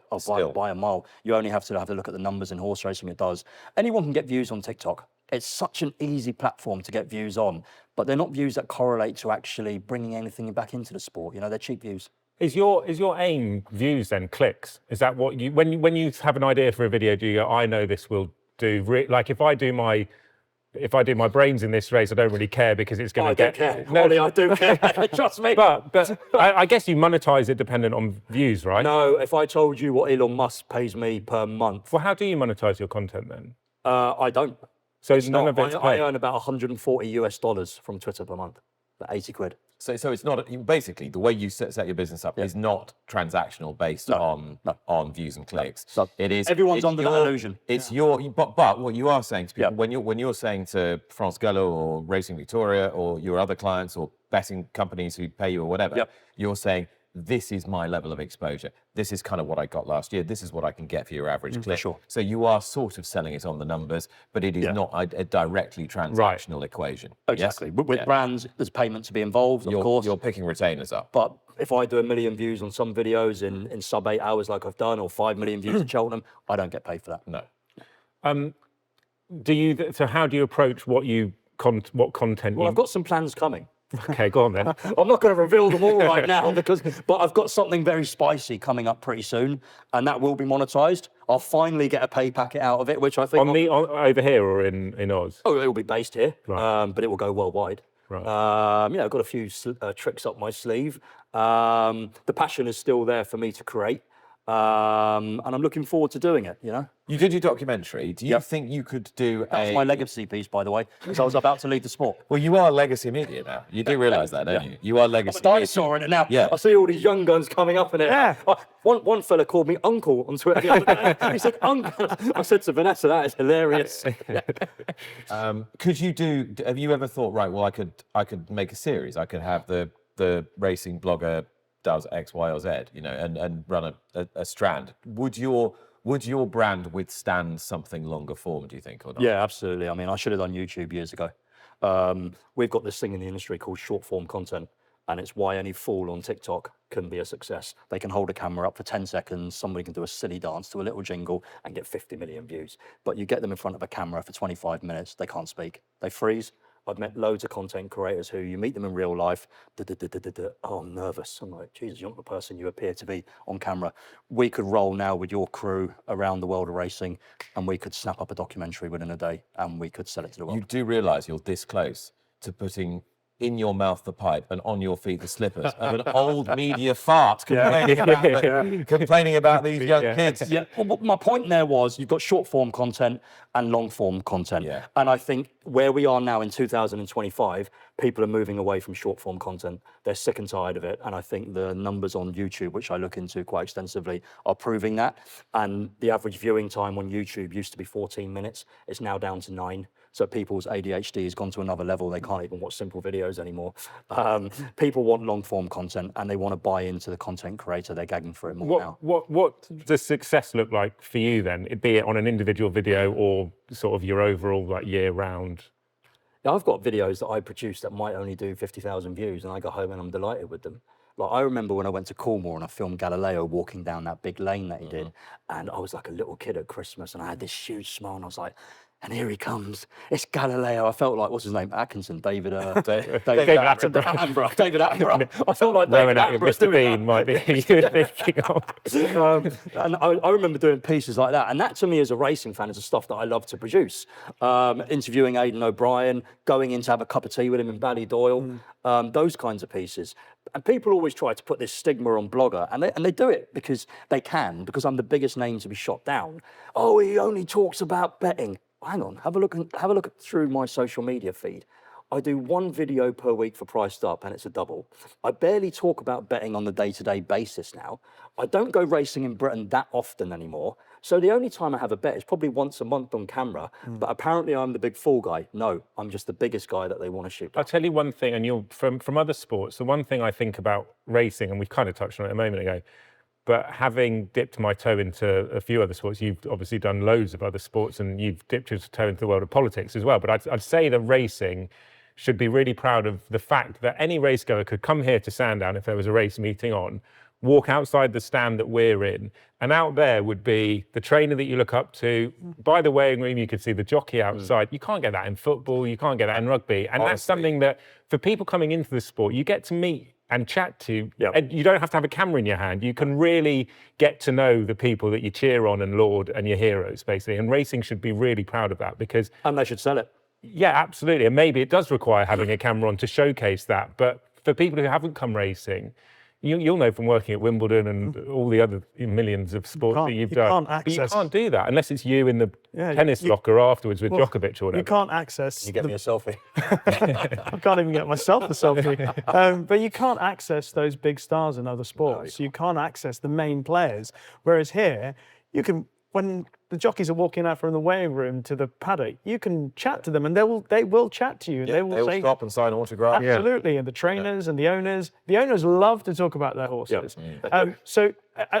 by a mile. You only have to look at the numbers in horse racing. It does. Anyone can get views on TikTok. It's such an easy platform to get views on, but they're not views that correlate to actually bringing anything back into the sport. You know, they're cheap views. Is your aim views then, clicks? Is that what you, when you have an idea for a video, do you go, I know this will do, like if I do my brains in this race, I don't really care because it's going to get... Care. No, I do care. Trust me. But I guess you monetize it dependent on views, right? No, if I told you what Elon Musk pays me per month... Well, how do you monetize your content then? I don't. So none of it's I earn about $140 from Twitter per month, about 80 quid. So it's not, basically, the way you set your business up is not transactional based on views and clicks. So it is... Everyone's under that illusion. It's but what you are saying to people, when you're saying to France Gallo or Racing Victoria or your other clients or betting companies who pay you or whatever, you're saying, this is my level of exposure. This is kind of what I got last year. This is what I can get for your average click. Sure. So you are sort of selling it on the numbers, but it is not a directly transactional equation. Exactly. Yes? With brands, there's payment to be involved, of course. You're picking retainers up. But if I do 1 million views on some videos in sub 8 hours like I've done, or 5 million views at Cheltenham, I don't get paid for that. No. So how do you approach what content? Well, I've got some plans coming. Okay, go on then. I'm not going to reveal them all right now but I've got something very spicy coming up pretty soon, and that will be monetized. I'll finally get a pay packet out of it, which I think over here or in Oz. Oh, it will be based here, right. But it will go worldwide. Right. I've got a few tricks up my sleeve. The passion is still there for me to create, and I'm looking forward to doing it. You know. You did your documentary. Do you think you could do That's my legacy piece, by the way, because I was about to leave the sport. Well, you are legacy media now. You do realise that, don't you? You are legacy I'm a dinosaur in it now. Yeah. I see all these young guns coming up in it. Yeah. One fella called me uncle on Twitter the other day. He said, uncle. I said to Vanessa, that is hilarious. Could you have you ever thought, right, well, I could make a series. I could have the racing blogger does X, Y, or Z, you know, and run a strand. Would your brand withstand something longer form, do you think, or not? Yeah, absolutely. I mean, I should have done YouTube years ago. We've got this thing in the industry called short form content, And it's why any fool on TikTok can be a success. They can hold a camera up for 10 seconds, somebody can do a silly dance to a little jingle and get 50 million views. But you get them in front of a camera for 25 minutes, they can't speak. They freeze. I've met loads of content creators who you meet them in real life. Oh, I'm nervous. I'm like, Jesus, you're not the person you appear to be on camera. We could roll now with your crew around the world of racing, and we could snap up a documentary within a day, and we could sell it to the world. You do realise you're this close to putting in your mouth the pipe and on your feet the slippers of an old media fart complaining about these young kids. Yeah, well, my point there was you've got short form content and long form content. Yeah. And I think where we are now in 2025, people are moving away from short form content. They're sick and tired of it. And I think the numbers on YouTube, which I look into quite extensively, are proving that. And the average viewing time on YouTube used to be 14 minutes. It's now down to 9. So people's ADHD has gone to another level. They can't even watch simple videos anymore. People want long form content and they want to buy into the content creator. They're gagging for it more now. What does success look like for you then? Be it on an individual video or sort of your overall like year round? Yeah, I've got videos that I produce that might only do 50,000 views and I go home and I'm delighted with them. Like I remember when I went to Cornwall and I filmed Galileo walking down that big lane that he did. And I was like a little kid at Christmas and I had this huge smile and I was like, and here he comes. It's Galileo. I felt like, what's his name? Atkinson, David Attenborough. David Attenborough. I felt like David Attenborough. Mr. Bean might be you thinking of. And I remember doing pieces like that. And that to me as a racing fan is the stuff that I love to produce. Interviewing Aidan O'Brien, going in to have a cup of tea with him in Ballydoyle, those kinds of pieces. And people always try to put this stigma on blogger, and they do it because they can, because I'm the biggest name to be shot down. Oh, he only talks about betting. Hang on, have a look through my social media feed. I do one video per week for Priced Up, and it's a double. I barely talk about betting on the day-to-day basis now. I don't go racing in Britain that often anymore. So the only time I have a bet is probably once a month on camera. But apparently I'm the big fool guy. No, I'm just the biggest guy that they want to shoot. I'll tell you one thing, and you're from other sports, the one thing I think about racing, and we've kind of touched on it a moment ago, but having dipped my toe into a few other sports, you've obviously done loads of other sports and you've dipped your toe into the world of politics as well. But I'd say that racing should be really proud of the fact that any racegoer could come here to Sandown if there was a race meeting on, walk outside the stand that we're in, and out there would be the trainer that you look up to. By the weighing room, you could see the jockey outside. You can't get that in football, you can't get that in rugby. And that's something that, for people coming into the sport, you get to meet and chat to. And you don't have to have a camera in your hand. You can really get to know the people that you cheer on and laud and your heroes, basically. And racing should be really proud of that because... And they should sell it. Yeah, absolutely. And maybe it does require having a camera on to showcase that. But for people who haven't come racing, you'll know from working at Wimbledon and all the other millions of sports that you've done. But you can't do that unless it's you in the tennis locker afterwards with Djokovic or whatever. You can't access... You get me a selfie. I can't even get myself a selfie. But you can't access those big stars in other sports. No, you can't access the main players. Whereas here, you can... When the jockeys are walking out from the weighing room to the paddock, you can chat to them and they will chat to you. Yeah, they will stop and sign autographs. Absolutely, and the trainers and the owners love to talk about their horses. So,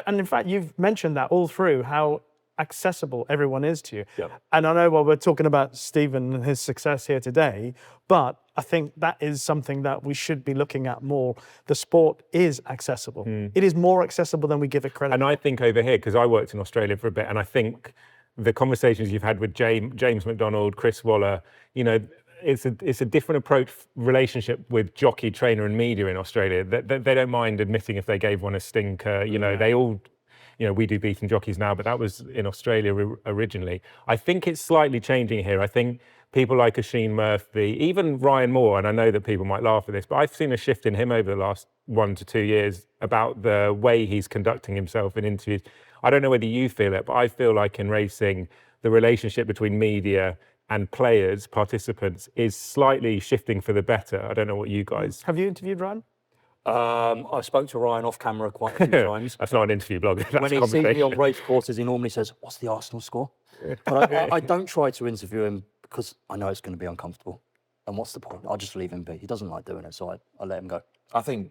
and in fact, you've mentioned that all through, how accessible everyone is to you. And I know, well, we're talking about Stephen and his success here today, but I think that is something that we should be looking at more. The sport is accessible. It is more accessible than we give it credit. And I think over here, because I worked in Australia for a bit, and I think the conversations you've had with James McDonald, Chris Waller, you know, it's a different approach, relationship with jockey, trainer and media in Australia. They don't mind admitting if they gave one a stinker. You know, they all... You know, we do beating jockeys now, but that was in Australia originally. I think it's slightly changing here. I think people like Oisin Murphy, even Ryan Moore, and I know that people might laugh at this, but I've seen a shift in him over the last 1 to 2 years about the way he's conducting himself in interviews. I don't know whether you feel it, but I feel like in racing, the relationship between media and players, participants, is slightly shifting for the better. I don't know what you guys... Have you interviewed Ryan? I spoke to Ryan off camera quite a few times. That's not an interview blog. When he sees me on race courses, he normally says, "What's the Arsenal score?" But I don't try to interview him because I know it's going to be uncomfortable. And what's the point? I'll just leave him be. He doesn't like doing it, so I let him go. I think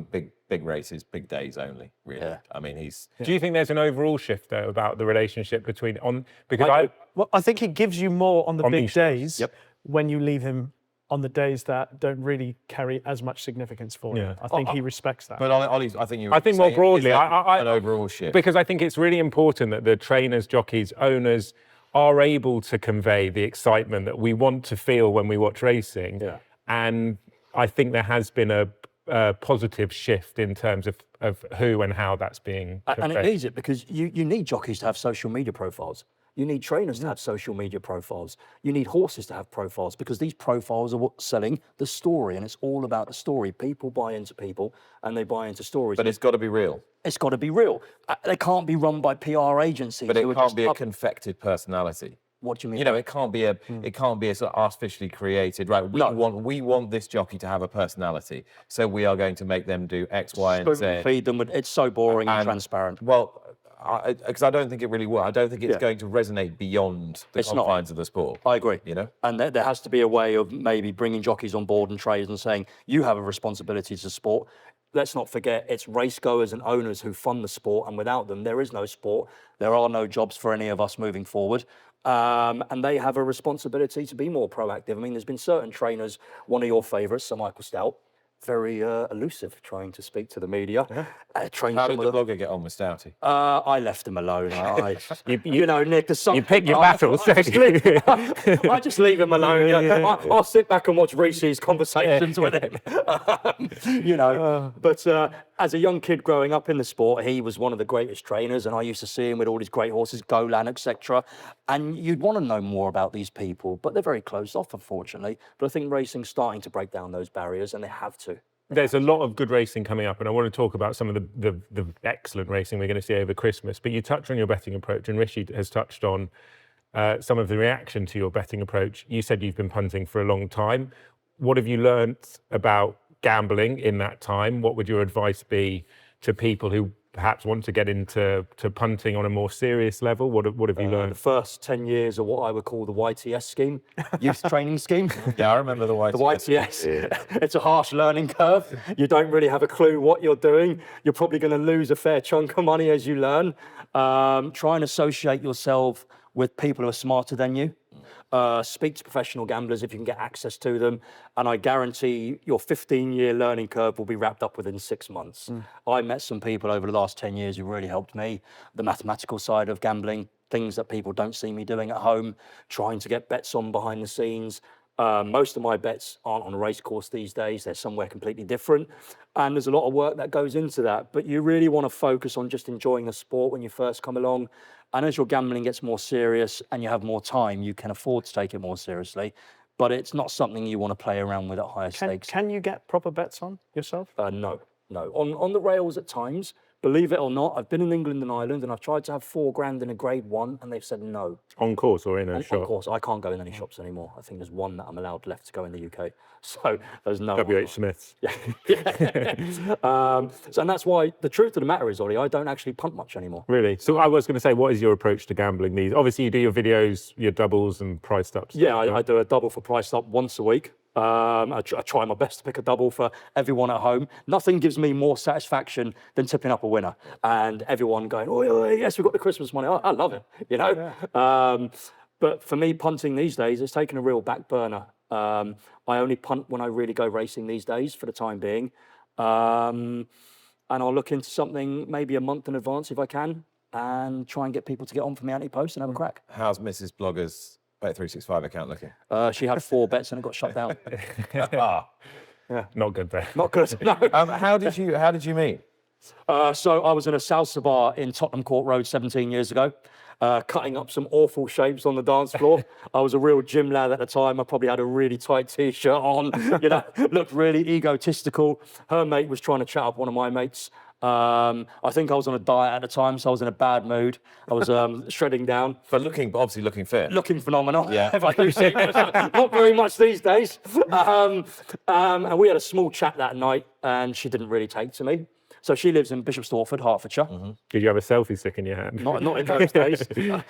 big races, big days only. Really. Yeah. I mean, he's. Do you think there's an overall shift though about the relationship between because I think he gives you more on the big days when you leave him on the days that don't really carry as much significance for him. I think he respects that. But Ollie, I think I think more broadly, an overall shift. Because I think it's really important that the trainers, jockeys, owners are able to convey the excitement that we want to feel when we watch racing. Yeah. And I think there has been a positive shift in terms of who and how that's being conveyed. And it needs it, because you need jockeys to have social media profiles. You need trainers to have social media profiles. You need horses to have profiles, because these profiles are what's selling the story, and it's all about the story. People buy into people, and they buy into stories. But it's got to be real. It's got to be real. They can't be run by PR agencies. But it who are can't just be a confected personality. What do you mean? You know, it can't be a sort of artificially created. Right? We want this jockey to have a personality, so we are going to make them do X, Y, and Z. Feed them. It's so boring and transparent. Well, because I don't think it really will. I don't think it's going to resonate beyond the confines of the sport. I agree. You know, and there has to be a way of maybe bringing jockeys on board and trainers and saying, you have a responsibility to sport. Let's not forget, it's race goers and owners who fund the sport, and without them, there is no sport. There are no jobs for any of us moving forward. And they have a responsibility to be more proactive. I mean, there's been certain trainers, one of your favourites, Sir Michael Stout, very elusive, trying to speak to the media. How did the blogger get on with Stouty? I left him alone. You know, Nick, you pick your battles. I just leave him alone. I'll sit back and watch Rishi's conversations with him. You know, but as a young kid growing up in the sport, he was one of the greatest trainers, and I used to see him with all these great horses, Golan, etc. And you'd want to know more about these people, but they're very closed off, unfortunately. But I think racing's starting to break down those barriers, and they have to. There's a lot of good racing coming up, and I want to talk about some of the excellent racing we're going to see over Christmas. But you touched on your betting approach, and Rishi has touched on some of the reaction to your betting approach. You said you've been punting for a long time. What have you learnt about gambling in that time? What would your advice be to people who perhaps want to get into punting on a more serious level? What have you learned? The first 10 years of what I would call the YTS scheme, youth training scheme. Yeah, I remember the YTS. The YTS. It's a harsh learning curve. You don't really have a clue what you're doing. You're probably going to lose a fair chunk of money as you learn. Try and associate yourself with people who are smarter than you. Speak to professional gamblers if you can get access to them, and I guarantee your 15-year learning curve will be wrapped up within 6 months. I met some people over the last 10 years who really helped me. The mathematical side of gambling, things that people don't see me doing at home, trying to get bets on behind the scenes. Most of my bets aren't on a race course these days. They're somewhere completely different. And there's a lot of work that goes into that. But you really want to focus on just enjoying the sport when you first come along. And as your gambling gets more serious and you have more time, you can afford to take it more seriously. But it's not something you want to play around with at higher stakes. Can you get proper bets on yourself? No. On the rails at times, believe it or not, I've been in England and Ireland and I've tried to have $4,000 in a grade 1 and they've said no. On course or in a shop? On course. I can't go in any shops anymore. I think there's one that I'm allowed left to go in the UK. So there's no W.H. Smith's. And that's why the truth of the matter is, Oli, I don't actually punt much anymore. Really? So I was going to say, what is your approach to gambling these? Obviously, you do your videos, your doubles and priced ups. Yeah, I do a double for priced up once a week. I try my best to pick a double for everyone at home. Nothing gives me more satisfaction than tipping up a winner and everyone going, oh, yes, we've got the Christmas money. I love it, you know? Yeah. But for me, punting these days, it's taken a real back burner. I only punt when I really go racing these days for the time being. And I'll look into something maybe a month in advance if I can and try and get people to get on for me anti-post and have a crack. How's Mrs. Blogger's Bet365 account looking? She had 4 bets and it got shut down. Yeah, not good there. Not good, no. How did you meet? So I was in a salsa bar in Tottenham Court Road 17 years ago, cutting up some awful shapes on the dance floor. I was a real gym lad at the time. I probably had a really tight T-shirt on, you know, looked really egotistical. Her mate was trying to chat up one of my mates. I think I was on a diet at the time, so I was in a bad mood. I was shredding down. But obviously looking fit. Looking phenomenal, yeah. if I do say myself. Not very much these days. And we had a small chat that night, and she didn't really take to me. So she lives in Bishop Stortford, Hertfordshire. Mm-hmm. Did you have a selfie stick in your hand? Not in those days.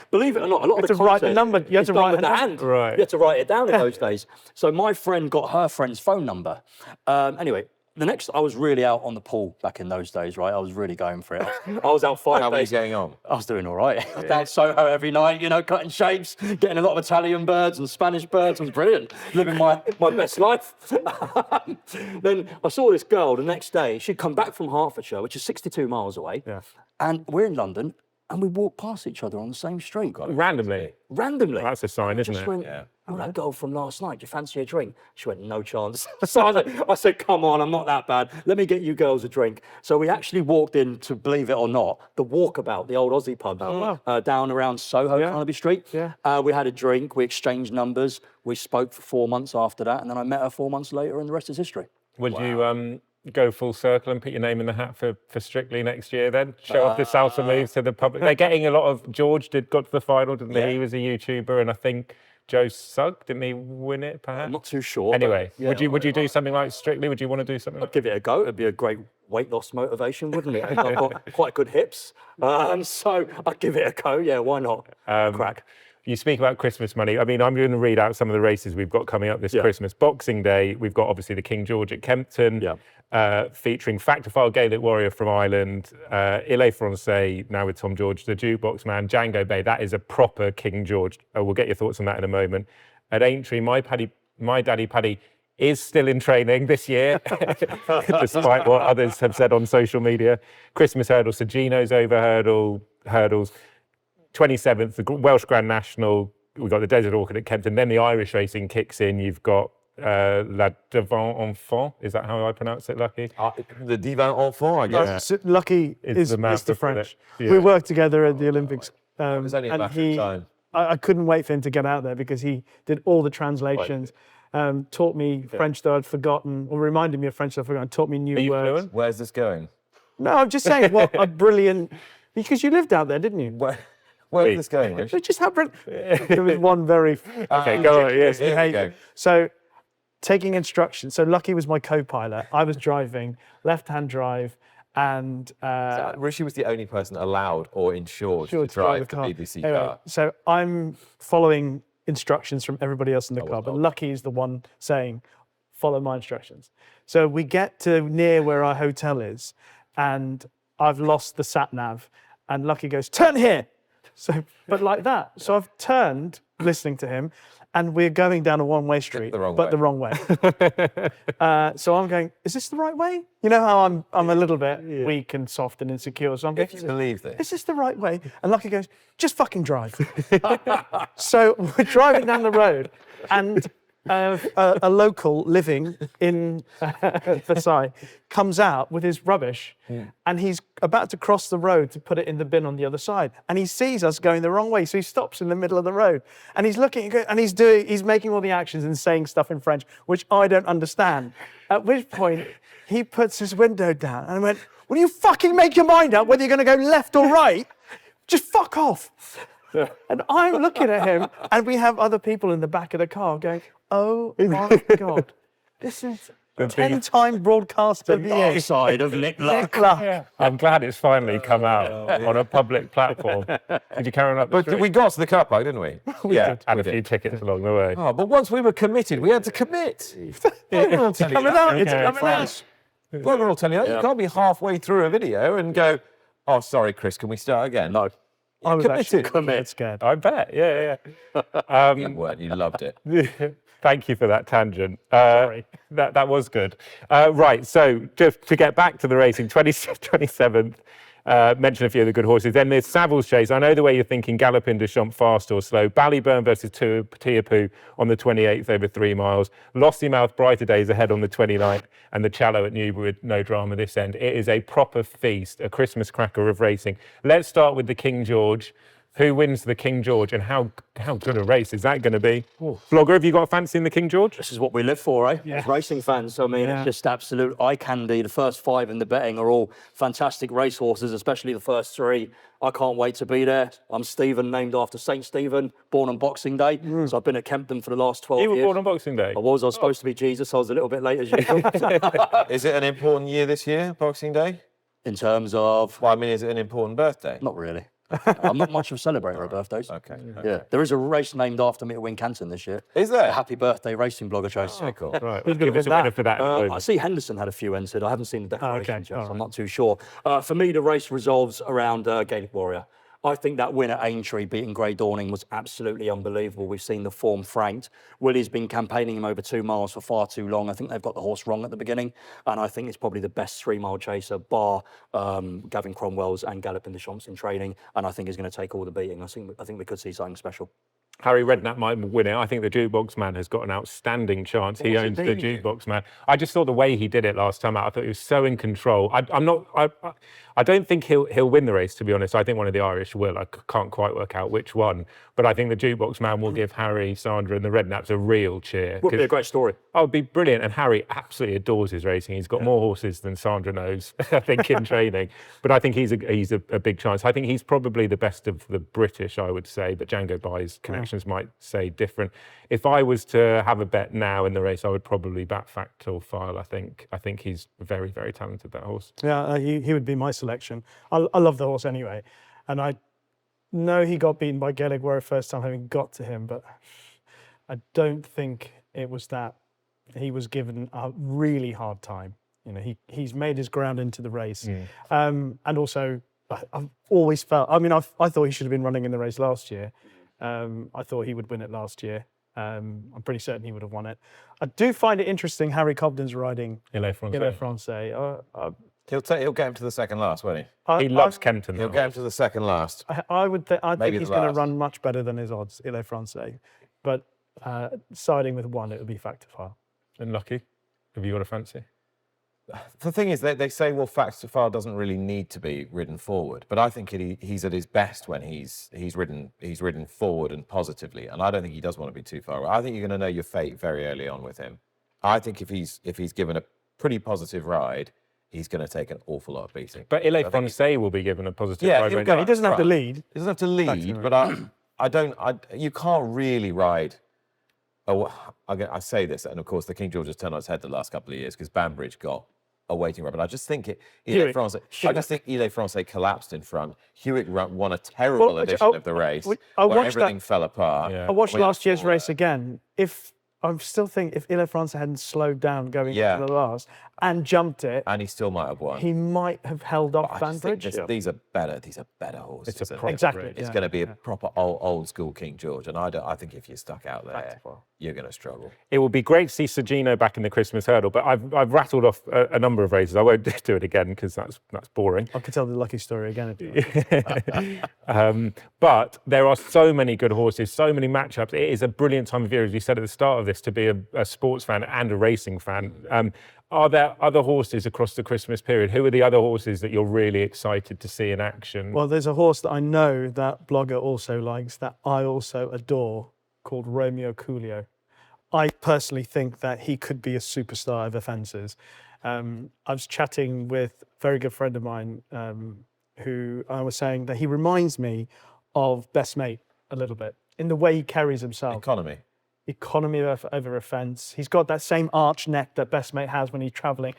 Believe it or not, a lot of the write the number. You had to write it down. hand. Right. You had to write it down in those days. So my friend got her friend's phone number. Anyway, I was really out on the pool back in those days, right? I was really going for it. I was out 5 How were you days. getting on? I was doing all right. I was down Soho every night, cutting shapes, getting a lot of Italian birds and Spanish birds. It was brilliant. Living my best life. Then I saw this girl the next day. She'd come back from Hertfordshire, which is 62 miles away. Yeah. And we're in London, and we walked past each other on the same street. Randomly. Randomly. That's a sign, isn't Just it? went, oh, that girl from last night, do you fancy a drink? She went, no chance. So I said, come on, I'm not that bad. Let me get you girls a drink. So we actually walked in, to believe it or not, the Walkabout, the old Aussie pub, down around Soho, Carnaby Street. Yeah. We had a drink, we exchanged numbers, we spoke for 4 months after that, and then I met her 4 months later, and the rest is history. Would you go full circle and put your name in the hat for Strictly next year then? Show off the salsa moves to the public. They're getting a lot of... George got to the final, didn't he? He was a YouTuber, and I think Joe Sugg, didn't he win it, perhaps? I'm not too sure. Anyway, but, would you do something like Strictly? Would you want to do something like I'd give it a go. It'd be a great weight loss motivation, wouldn't it? I've got quite good hips. So I'd give it a go. Yeah, why not? Crack. You speak about Christmas money. I mean, I'm going to read out some of the races we've got coming up this Christmas. Boxing Day, we've got obviously the King George at Kempton, featuring Factophile Gaelic Warrior from Ireland, Ile Francais, now with Tom George, the Jukebox Man, Django Bay. That is a proper King George. We'll get your thoughts on that in a moment. At Aintree, my daddy Paddy is still in training this year, despite what others have said on social media. Christmas hurdle, Sir Gino's over hurdles. 27th, the Welsh National. We've got the Desert Orchid at Kempton. Then the Irish racing kicks in. You've got La Devant Enfant. Is that how I pronounce it, Lucky? The Divan Enfant, I guess. Lucky is the master Mr. French. Yeah. We worked together at the Olympics. It was only a matter of time. I couldn't wait for him to get out there because he did all the translations, taught me French that I'd forgotten, or reminded me of French that I'd forgotten, taught me new Are you words. fluent? Where's this going? No, I'm just saying, what a brilliant... Because you lived out there, didn't you? Where is this going, Rich? It's just how brilliant... There was one very... Okay, go on. Yes. Here we go. So, taking instructions. So Lucky was my co-pilot. I was driving, left-hand drive, and... Rishi was the only person allowed or insured to drive drive the the car. BBC Anyway, car. so I'm following instructions from everybody else in the car, but Lucky is the one saying, follow my instructions. So we get to near where our hotel is, and I've lost the sat-nav, and Lucky goes, turn here! So, but like that. So I've turned, listening to him, and we're going down a one-way street, The wrong way. So I'm going, is this the right way? You know how I'm a little bit weak and soft and insecure. So I'm going, If you believe this. is this the right way? And Lucky goes, just fucking drive. So we're driving down the road, and a local living in Versailles comes out with his rubbish, and he's about to cross the road to put it in the bin on the other side, and he sees us going the wrong way, so he stops in the middle of the road, and he's looking, and he's making all the actions and saying stuff in French which I don't understand. At which point he puts his window down, and I went, "Will you fucking make your mind up whether you're going to go left or right? Just fuck off." And I'm looking at him, and we have other people in the back of the car going, "Oh my God, this is a 10-time broadcaster of the year." Side of Nick Luck. I'm glad it's finally come out on a public platform. Did you carry on up the But street? we got to the car park, didn't we? Yeah. Had we a few did. tickets along the way. Oh, but once we were committed, we had to commit. We're all telling you Coming that. out, it's Okay. coming out. Well, we're all telling you that. You can't be halfway through a video and go, "Oh, sorry, Chris, can we start again?" No. I was actually Committed. scared. I bet, yeah. You weren't. You loved it. Thank you for that tangent. Sorry. That was good. Right, so just to get back to the racing, 27th, mention a few of the good horses. Then there's Savills Chase. I know the way you're thinking, Galloping de Champ, fast or slow. Ballyburn versus Tiapu on the 28th over 3 miles. Lossiemouth, Brighter Days ahead on the 29th. And the Challow at Newbury, no drama this end. It is a proper feast, a Christmas cracker of racing. Let's start with the King George. Who wins the King George, and how good a race is that going to be? Vlogger, have you got a fancy in the King George? This is what we live for, eh? As racing fans. So, I mean, it's just absolute eye candy. The first 5 in the betting are all fantastic racehorses, especially the first 3. I can't wait to be there. I'm Stephen, named after St. Stephen, born on Boxing Day. So I've been at Kempton for the last 12 You years. were born on Boxing Day? I was supposed to be Jesus. I was a little bit late as usual. Is it an important year this year, Boxing Day? In terms of... Well, I mean, is it an important birthday? Not really. I'm not much of a celebrator of birthdays. Okay. Yeah, there is a race named after me at Wincanton this year. Is there? A happy birthday racing blogger chase. Oh, cool. Right, Who's gonna give us a win winner that? for that. I see Henderson had a few entered. I haven't seen the declaration okay, yet, all so I'm right. not too sure. For me, the race resolves around Gaelic Warrior. I think that win at Aintree beating Grey Dawning was absolutely unbelievable. We've seen the form franked. Willie's been campaigning him over 2 miles for far too long. I think they've got the horse wrong at the beginning, and I think it's probably the best 3-mile chaser, bar Gavin Cromwell's and Galloping the Champs in training, and I think he's going to take all the beating. I think we could see something special. Harry Redknapp might win it. I think the Jukebox Man has got an outstanding chance. He owns the Jukebox Man. I just thought the way he did it last time out, I thought he was so in control. I don't think he'll win the race, to be honest. I think one of the Irish will. I can't quite work out which one. But I think the Jukebox Man will give Harry, Sandra and the Redknapps a real cheer. Would be a great story. Oh, it'd be brilliant. And Harry absolutely adores his racing. He's got more horses than Sandra knows, I think, in training. But I think he's a big chance. I think he's probably the best of the British, I would say. But Django Bai's connections might say different. If I was to have a bet now in the race, I would probably back Factual File. I think he's very, very talented, that horse. Yeah, he would be my selection. I love the horse anyway. And I know he got beaten by Gaelic Warrior first time having got to him, but I don't think it was that. He was given a really hard time. You know, he's made his ground into the race. And also, I've always felt, I mean, I thought he should have been running in the race last year. I thought he would win it last year. I'm pretty certain he would have won it. I do find it interesting Harry Cobden's riding Il Francais. He'll get him to the second last, won't he? He loves Kempton. He'll get him to the second last. I think Maybe he's the going to last. run much better than his odds, Il Francais. But siding with one, it would be Factifile. And Lucky, have you got a fancy? The thing is, they say, well, Factifile doesn't really need to be ridden forward, but I think he's at his best when he's ridden forward and positively, and I don't think he does want to be too far away. I think you're going to know your fate very early on with him. I think if he's given a pretty positive ride, he's going to take an awful lot of beating. But Il Francais will be given a positive ride. he'll won't He doesn't have to lead. He doesn't have to lead, but you can't really ride. I say this, and of course the King George has turned on its head the last couple of years because Banbridge got a waiting run. But I just think I just think Il Francais collapsed in front. Hewitt won a terrible edition of the race where everything fell apart. Yeah. I watched last year's race again. I still think if Il Francais hadn't slowed down going into the last and jumped it, And he still might have won. he might have held off I just think Banbridge. these are better horses. It's a and proper Exactly. race. It's going to be a proper old school King George, and I think if you're stuck out there, Factifile. you're going to struggle. It will be great to see Sergino back in the Christmas hurdle, but I've rattled off a number of races. I won't do it again because that's boring. I could tell the Lucky story again. If you like. But there are so many good horses, so many matchups. It is a brilliant time of year, as we said at the start of this, to be a sports fan and a racing fan. Are there other horses across the Christmas period? Who are the other horses that you're really excited to see in action? Well, there's a horse that I know that Blogger also likes, that I also adore, called Romeo Coolio. I personally think that he could be a superstar over fences. I was chatting with a very good friend of mine who I was saying that he reminds me of Best Mate a little bit in the way he carries himself. Economy over a fence. He's got that same arch neck that Best Mate has when he's travelling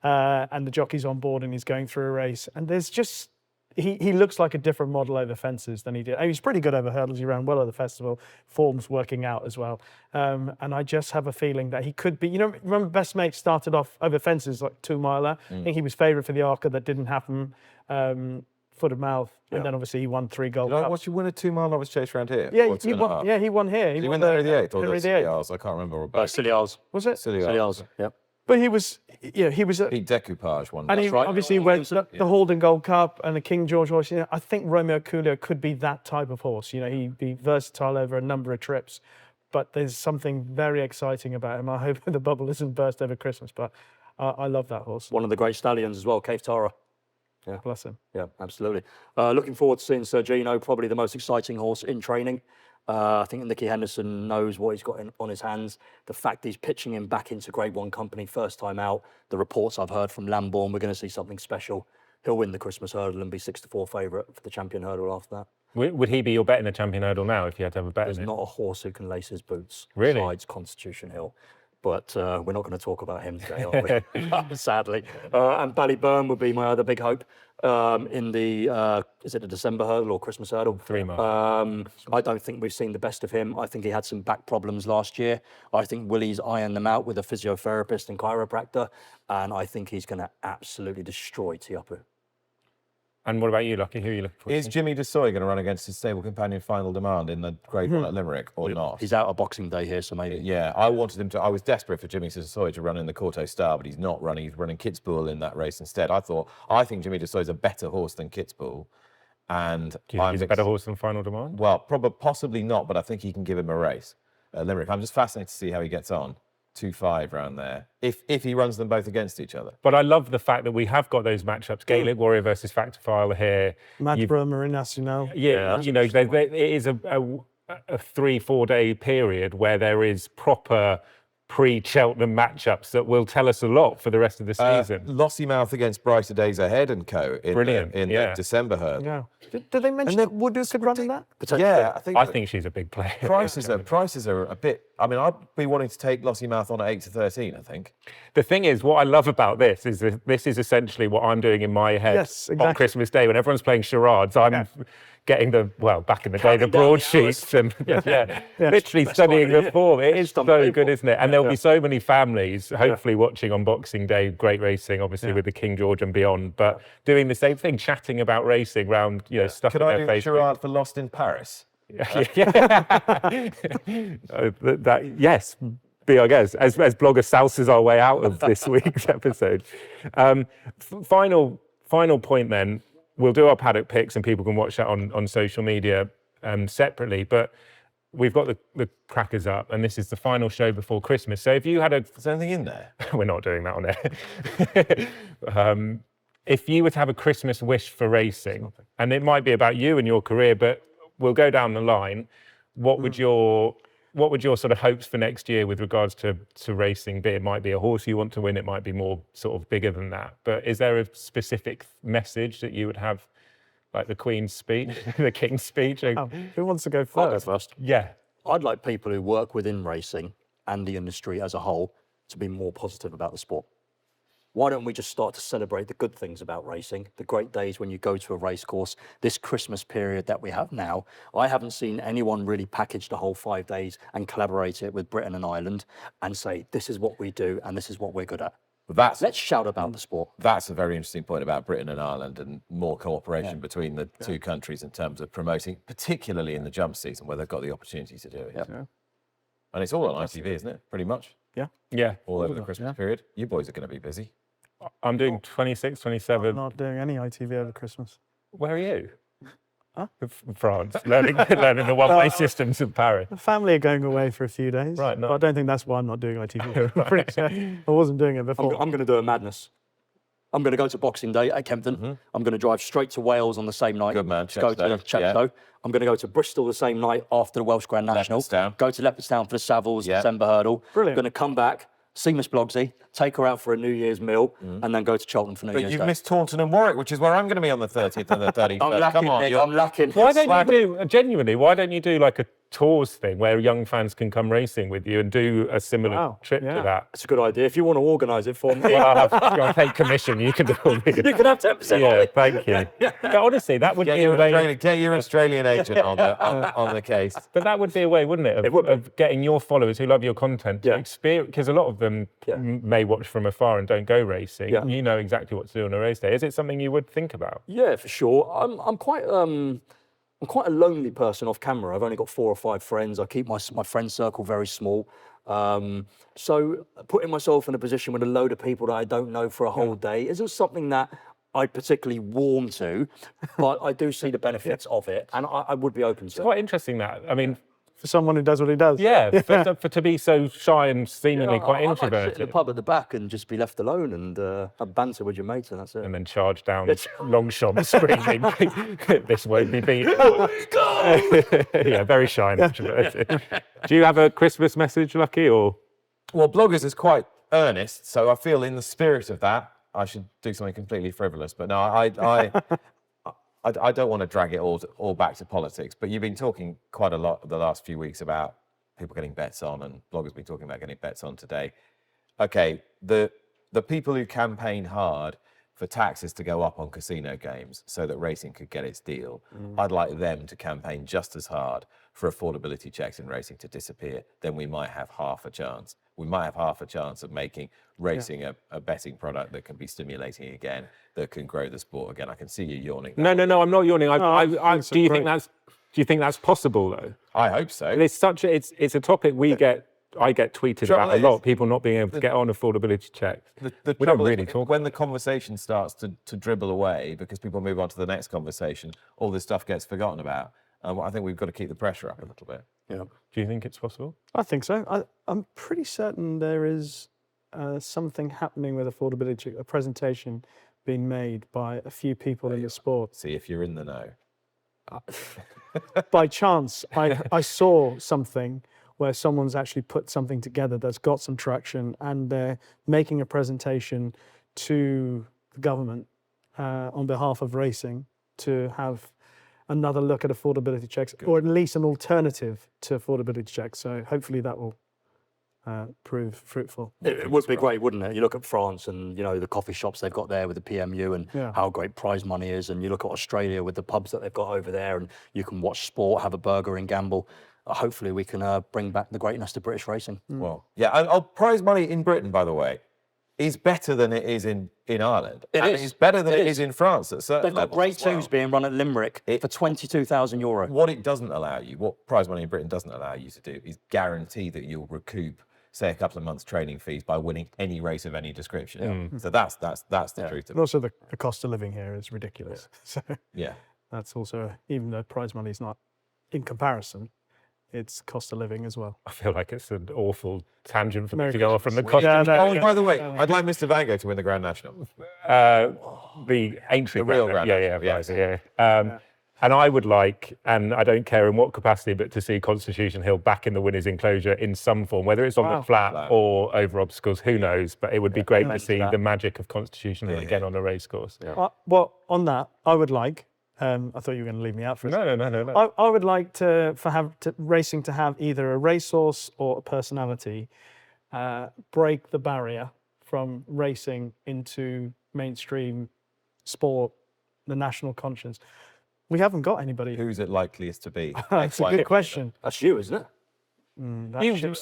and the jockey's on board and he's going through a race. And there's just, he looks like a different model over fences than he did. I mean, he's pretty good over hurdles. He ran well at the festival. Form's working out as well. And I just have a feeling that he could be, remember Best Mate started off over fences like 2-miler. I think he was favourite for the Arca. That didn't happen. Foot of mouth, and then obviously he won 3 Gold Cups. What you win a 2-mile novice chase around here? Yeah, he won. Yeah, he won here. He won the Henry VIII or Henry the VIII. Silly I can't remember. Silly Isles. Was it? Silly Silly Isles. Isles, yep. But he was, he was a, Beat Decoupage one. and he right. obviously went the Halden Gold Cup and the King George horse. I think Romeo Coolio could be that type of horse. He'd be versatile over a number of trips. But there's something very exciting about him. I hope the bubble isn't burst over Christmas. But I love that horse. One of the great stallions as well, Cave Tara. Yeah, bless him. Yeah, absolutely. Looking forward to seeing Sergino, probably the most exciting horse in training. I think Nicky Henderson knows what he's got on his hands. The fact he's pitching him back into Grade 1 company first time out, the reports I've heard from Lambourne, we're going to see something special. He'll win the Christmas hurdle and be 6-4 favourite for the champion hurdle after that. Would he be your bet in the champion hurdle now if you had to have a bet There's in it? not a horse who can lace his boots Really? besides Constitution Hill. but we're not going to talk about him today, are we? Sadly. And Ballyburn would be my other big hope in the, is it the December hurdle or Christmas hurdle? 3 miles. I don't think we've seen the best of him. I think he had some back problems last year. I think Willie's ironed them out with a physiotherapist and chiropractor, and I think he's going to absolutely destroy Tiapu. And what about you, Lucky? Who are you looking for? Is Jimmy DeSoy going to run against his stable companion Final Demand in the Grade 1 at Limerick or not? He's out of Boxing Day here, so maybe. Yeah, I wanted him to. I was desperate for Jimmy DeSoy to run in the Corto Star, but he's not running. He's running Kitzbühel in that race instead. I think Jimmy DeSoy is a better horse than Kitzbühel, and Do you think he's a better horse than Final Demand? Well, probably possibly not, but I think he can give him a race at Limerick. I'm just fascinated to see how he gets on. 2-5 around there. If he runs them both against each other. But I love the fact that we have got those matchups: Gaelic Warrior versus Factophile here. Madborough, Marine National. Yeah, you know, it is a 3-4 day period where there is proper pre-Cheltenham matchups that will tell us a lot for the rest of the season. Lossymouth against Brighter Days Ahead and Co. in the December hurdle. Yeah. Did they mention that Wooders could run in that? Yeah, I think she's a big player. Prices are a bit. I mean, I'd be wanting to take Lossymouth on at 8-13. I think. The thing is, what I love about this is that this is essentially what I'm doing in my head on Christmas Day when everyone's playing charades. I'm getting back in the day, the broadsheets and literally studying the form. It is so good, isn't it? And there'll be so many families hopefully watching on Boxing Day. Great racing, obviously, with the King George and beyond, but doing the same thing, chatting about racing round, stuff in their face. Could I do a charade for Lost in Paris? Yes, be our guest, as blogger souses our way out of this week's episode. Final point then. We'll do our paddock picks and people can watch that on social media separately. But we've got the crackers up and this is the final show before Christmas. So if you had Is there anything in there? We're not doing that on air. If you were to have a Christmas wish for racing, and it might be about you and your career, but we'll go down the line, what would your sort of hopes for next year with regards to racing be? It might be a horse you want to win, it might be more sort of bigger than that. But is there a specific message that you would have, like the Queen's speech, the King's speech? Who wants to go first? I'll go first. Yeah. I'd like people who work within racing and the industry as a whole to be more positive about the sport. Why don't we just start to celebrate the good things about racing, the great days when you go to a race course, this Christmas period that we have now. I haven't seen anyone really package the whole 5 days and collaborate it with Britain and Ireland and say, this is what we do and this is what we're good at. Let's shout about the sport. That's a very interesting point about Britain and Ireland and more cooperation between the two countries in terms of promoting, particularly in the jump season where they've got the opportunity to do it. Yeah. And it's all on ITV, isn't it? Pretty much. Yeah. All over the Christmas period. You boys are going to be busy. I'm doing 26, 27. I'm not doing any ITV over Christmas. Where are you? Huh? France, learning the one-way systems in Paris. The family are going away for a few days. Right, but I don't think that's why I'm not doing ITV. I wasn't doing it before. I'm going to do a madness. I'm going to go to Boxing Day at Kempton. I'm going to drive straight to Wales on the same night. Good man. Go to Chepstow. I'm going to go to Bristol the same night after the Welsh Grand National. Go to Leopardstown for the Savills December hurdle. Brilliant. Going to come back, see Miss Blogsy, take her out for a New Year's meal, and then go to Cheltenham for New Year's You've Day. missed Taunton and Warwick, which is where I'm going to be on the 30th and the 31st. I'm lacking, Come on, Nick, I'm lacking. Why don't you do, genuinely, why don't you do like a tours thing where young fans can come racing with you and do a similar trip to that? That's a good idea. If you want to organise it for me. Well, I'll take commission, you can do all the... You can have 10%. Yeah, thank you. But honestly, that would be a way... Get your Australian agent on the case. But that would be a way, wouldn't it, of getting your followers who love your content to experience, because a lot of them may watch from afar and don't go racing. You know exactly what to do on a race day. Is it something you would think about? Yeah, for sure. I'm quite a lonely person off camera. I've only got 4 or 5 friends. I keep my friend circle very small. So putting myself in a position with a load of people that I don't know for a whole day isn't something that I particularly warm to, but I do see the benefits of it, and I would be open to it. It's quite interesting that. I mean, for someone who does what he does. Yeah, for to be so shy and seemingly quite I'd introverted. like to sit in the pub at the back and just be left alone and have banter with your mates, and that's it. And then charge down Longchamp screaming, this won't be beat. Yeah, very shy and introverted. Do you have a Christmas message, Lucky, or? Well, Bloggers is quite earnest, so I feel in the spirit of that, I should do something completely frivolous. But no, I don't want to drag it all back to politics, but you've been talking quite a lot the last few weeks about people getting bets on, and bloggers been talking about getting bets on today. Okay, the people who campaign hard for taxes to go up on casino games so that racing could get its deal, I'd like them to campaign just as hard for affordability checks in racing to disappear. Then we might have half a chance. We might have half a chance of making racing a betting product that can be stimulating again, that can grow the sport again. I can see you yawning. No, I'm not yawning. Do you great. think that's possible though? I hope so. It's a topic I get tweeted Trouble about a lot. is- People not being able to get on affordability checks. The We don't trouble really is, talk. when the conversation starts to dribble away because people move on to the next conversation, all this stuff gets forgotten about. And I think we've got to keep the pressure up a little bit. Yeah. Do you think it's possible? I think so. I'm pretty certain there is something happening with affordability, a presentation being made by a few people in the sport. See if you're in the know. By chance, I saw something where someone's actually put something together that's got some traction, and they're making a presentation to the government on behalf of racing to have another look at affordability checks, or at least an alternative to affordability checks. So hopefully that will prove fruitful. It would be great, wouldn't it? You look at France and, the coffee shops they've got there with the PMU and Yeah. how great prize money is. And you look at Australia with the pubs that they've got over there, and you can watch sport, have a burger and gamble. Hopefully we can bring back the greatness to British racing. Well, yeah, and prize money in Britain, by the way, is better than it is in Ireland. It And is. It's better than It it is. is in France at certain They've got levels great as well. twos being run at Limerick for €22,000. What it doesn't allow you, what prize money in Britain doesn't allow you to do, is guarantee that you'll recoup, say, a couple of months' training fees by winning any race of any description. So that's the truth of And also the cost of living here is ridiculous. So it. Yeah. that's also, even though prize money is not in comparison, it's cost of living as well. I feel like it's an awful tangent for me to American go off from the cost. Yeah, no, Oh, by the way, I'd like Mr. Van Gogh to win the Grand National. The ancient, The real Grand- Grand yeah, National, yeah. And I would like, and I don't care in what capacity, but to see Constitution Hill back in the winners' enclosure in some form, whether it's on the flat or over obstacles, who knows? But it would be great to see the magic of Constitution Hill again on a racecourse. Well, on that, I would like, I thought you were going to leave me out for a second. No. I would like racing to have either a racehorse or a personality break the barrier from racing into mainstream sport, the national conscience. We haven't got anybody. Who's it likeliest to be? That's a good question. That's you, isn't it?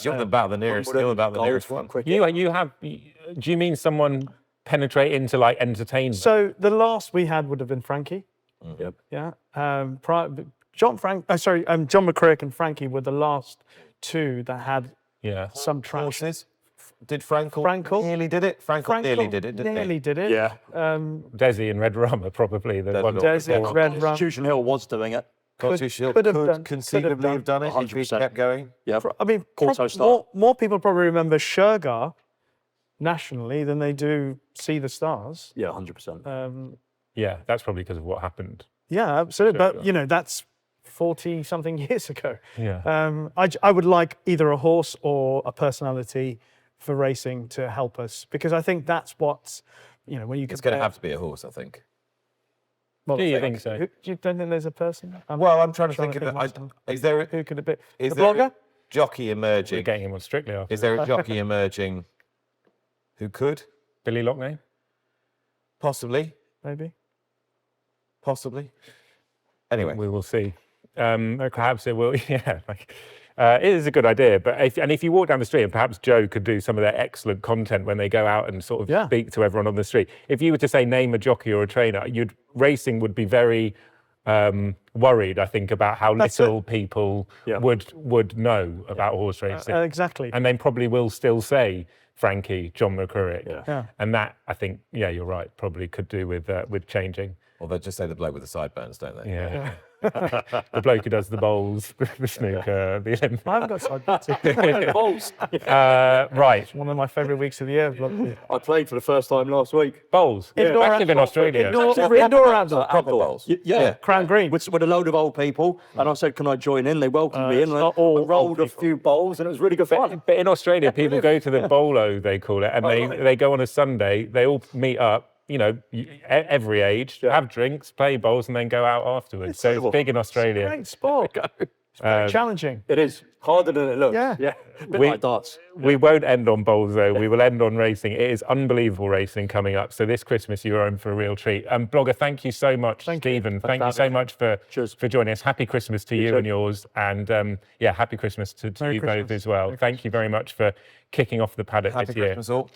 You're about the nearest. You're about the nearest one. You have. Do you mean someone penetrate into like entertainment? So the last we had would have been Frankie. Yep. Yeah. John McCrick and Frankie were the last two that had some traction. Horses. Did Frankel Frankel? nearly did it? Frankel nearly did it, didn't Nearly he? did it. Yeah. Desi and Red Rama probably the one. Desi and Red Rum. Constitution Hill was doing it. Constitution could have could done- conceivably have done it if he 100%. kept going. Yeah. I mean, Corto style. more people probably remember Shergar nationally than they do See the Stars. Yeah, 100%. Yeah, that's probably because of what happened. Yeah, absolutely. But, Shergar. that's 40-something years ago. Yeah. I would like either a horse or a personality for racing to help us, because I think that's what, when you It's going to have to be a horse, I think. Do you think so? You don't think there's a person? Well, I'm trying to think of what's it. Is there who could it be? is The there blogger? a jockey We're emerging? getting him on Strictly after. Is there a jockey emerging who could? Billy Lockney? Possibly. Maybe. Anyway. We will see. Perhaps it will. Yeah, it is a good idea. But if you walk down the street, and perhaps Joe could do some of their excellent content when they go out and sort of speak to everyone on the street. If you were to say name a jockey or a trainer, racing would be very worried, I think, about how little people would know about horse racing. Exactly. And they probably will still say Frankie, John McCurrick. Yeah. And that, I think, you're right, probably could do with changing. Or they just say the bloke with the sideburns, don't they? Yeah. The bloke who does the bowls, the snooker, the Olympics. I haven't got sideburns. Bowls. Right, One of my favourite weeks of the year. I played for the first time last week. bowls. Indoor Active in Australia. Indoor or outdoor? Proper bowls. Yeah. Crown Green. With a load of old people, and I said, "Can I join in?" They welcomed me in, it's and not I all rolled old a few bowls, and it was really good fun. But in Australia, people go to the bolo, they call it, and they go on a Sunday. They all meet up, every age, have drinks, play bowls, and then go out afterwards. So it's big in Australia. Great sport. Very challenging. It is harder than it looks. Yeah. A bit like darts. We won't end on bowls though. We will end on racing. It is unbelievable racing coming up. So this Christmas you're in for a real treat. Blogger, thank you so much, Stephen. Thank you so much for joining us. Happy Christmas to you and yours, and happy Christmas to you both as well. Thank you very much for kicking off the Paddock this year. Happy Christmas all.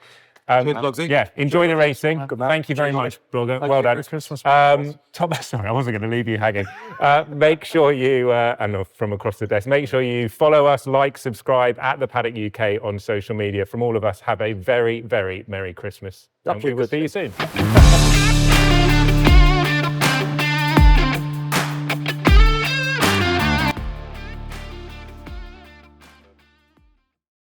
Good Blogsy. Yeah, enjoy the racing. Thank you very much, Blogger. Well done. Christmas. Sorry, I wasn't going to leave you hanging. Make sure you, and from across the desk, make sure you follow us, like, subscribe at the Paddock UK on social media. From all of us, have a very, very Merry Christmas. And we will see you soon.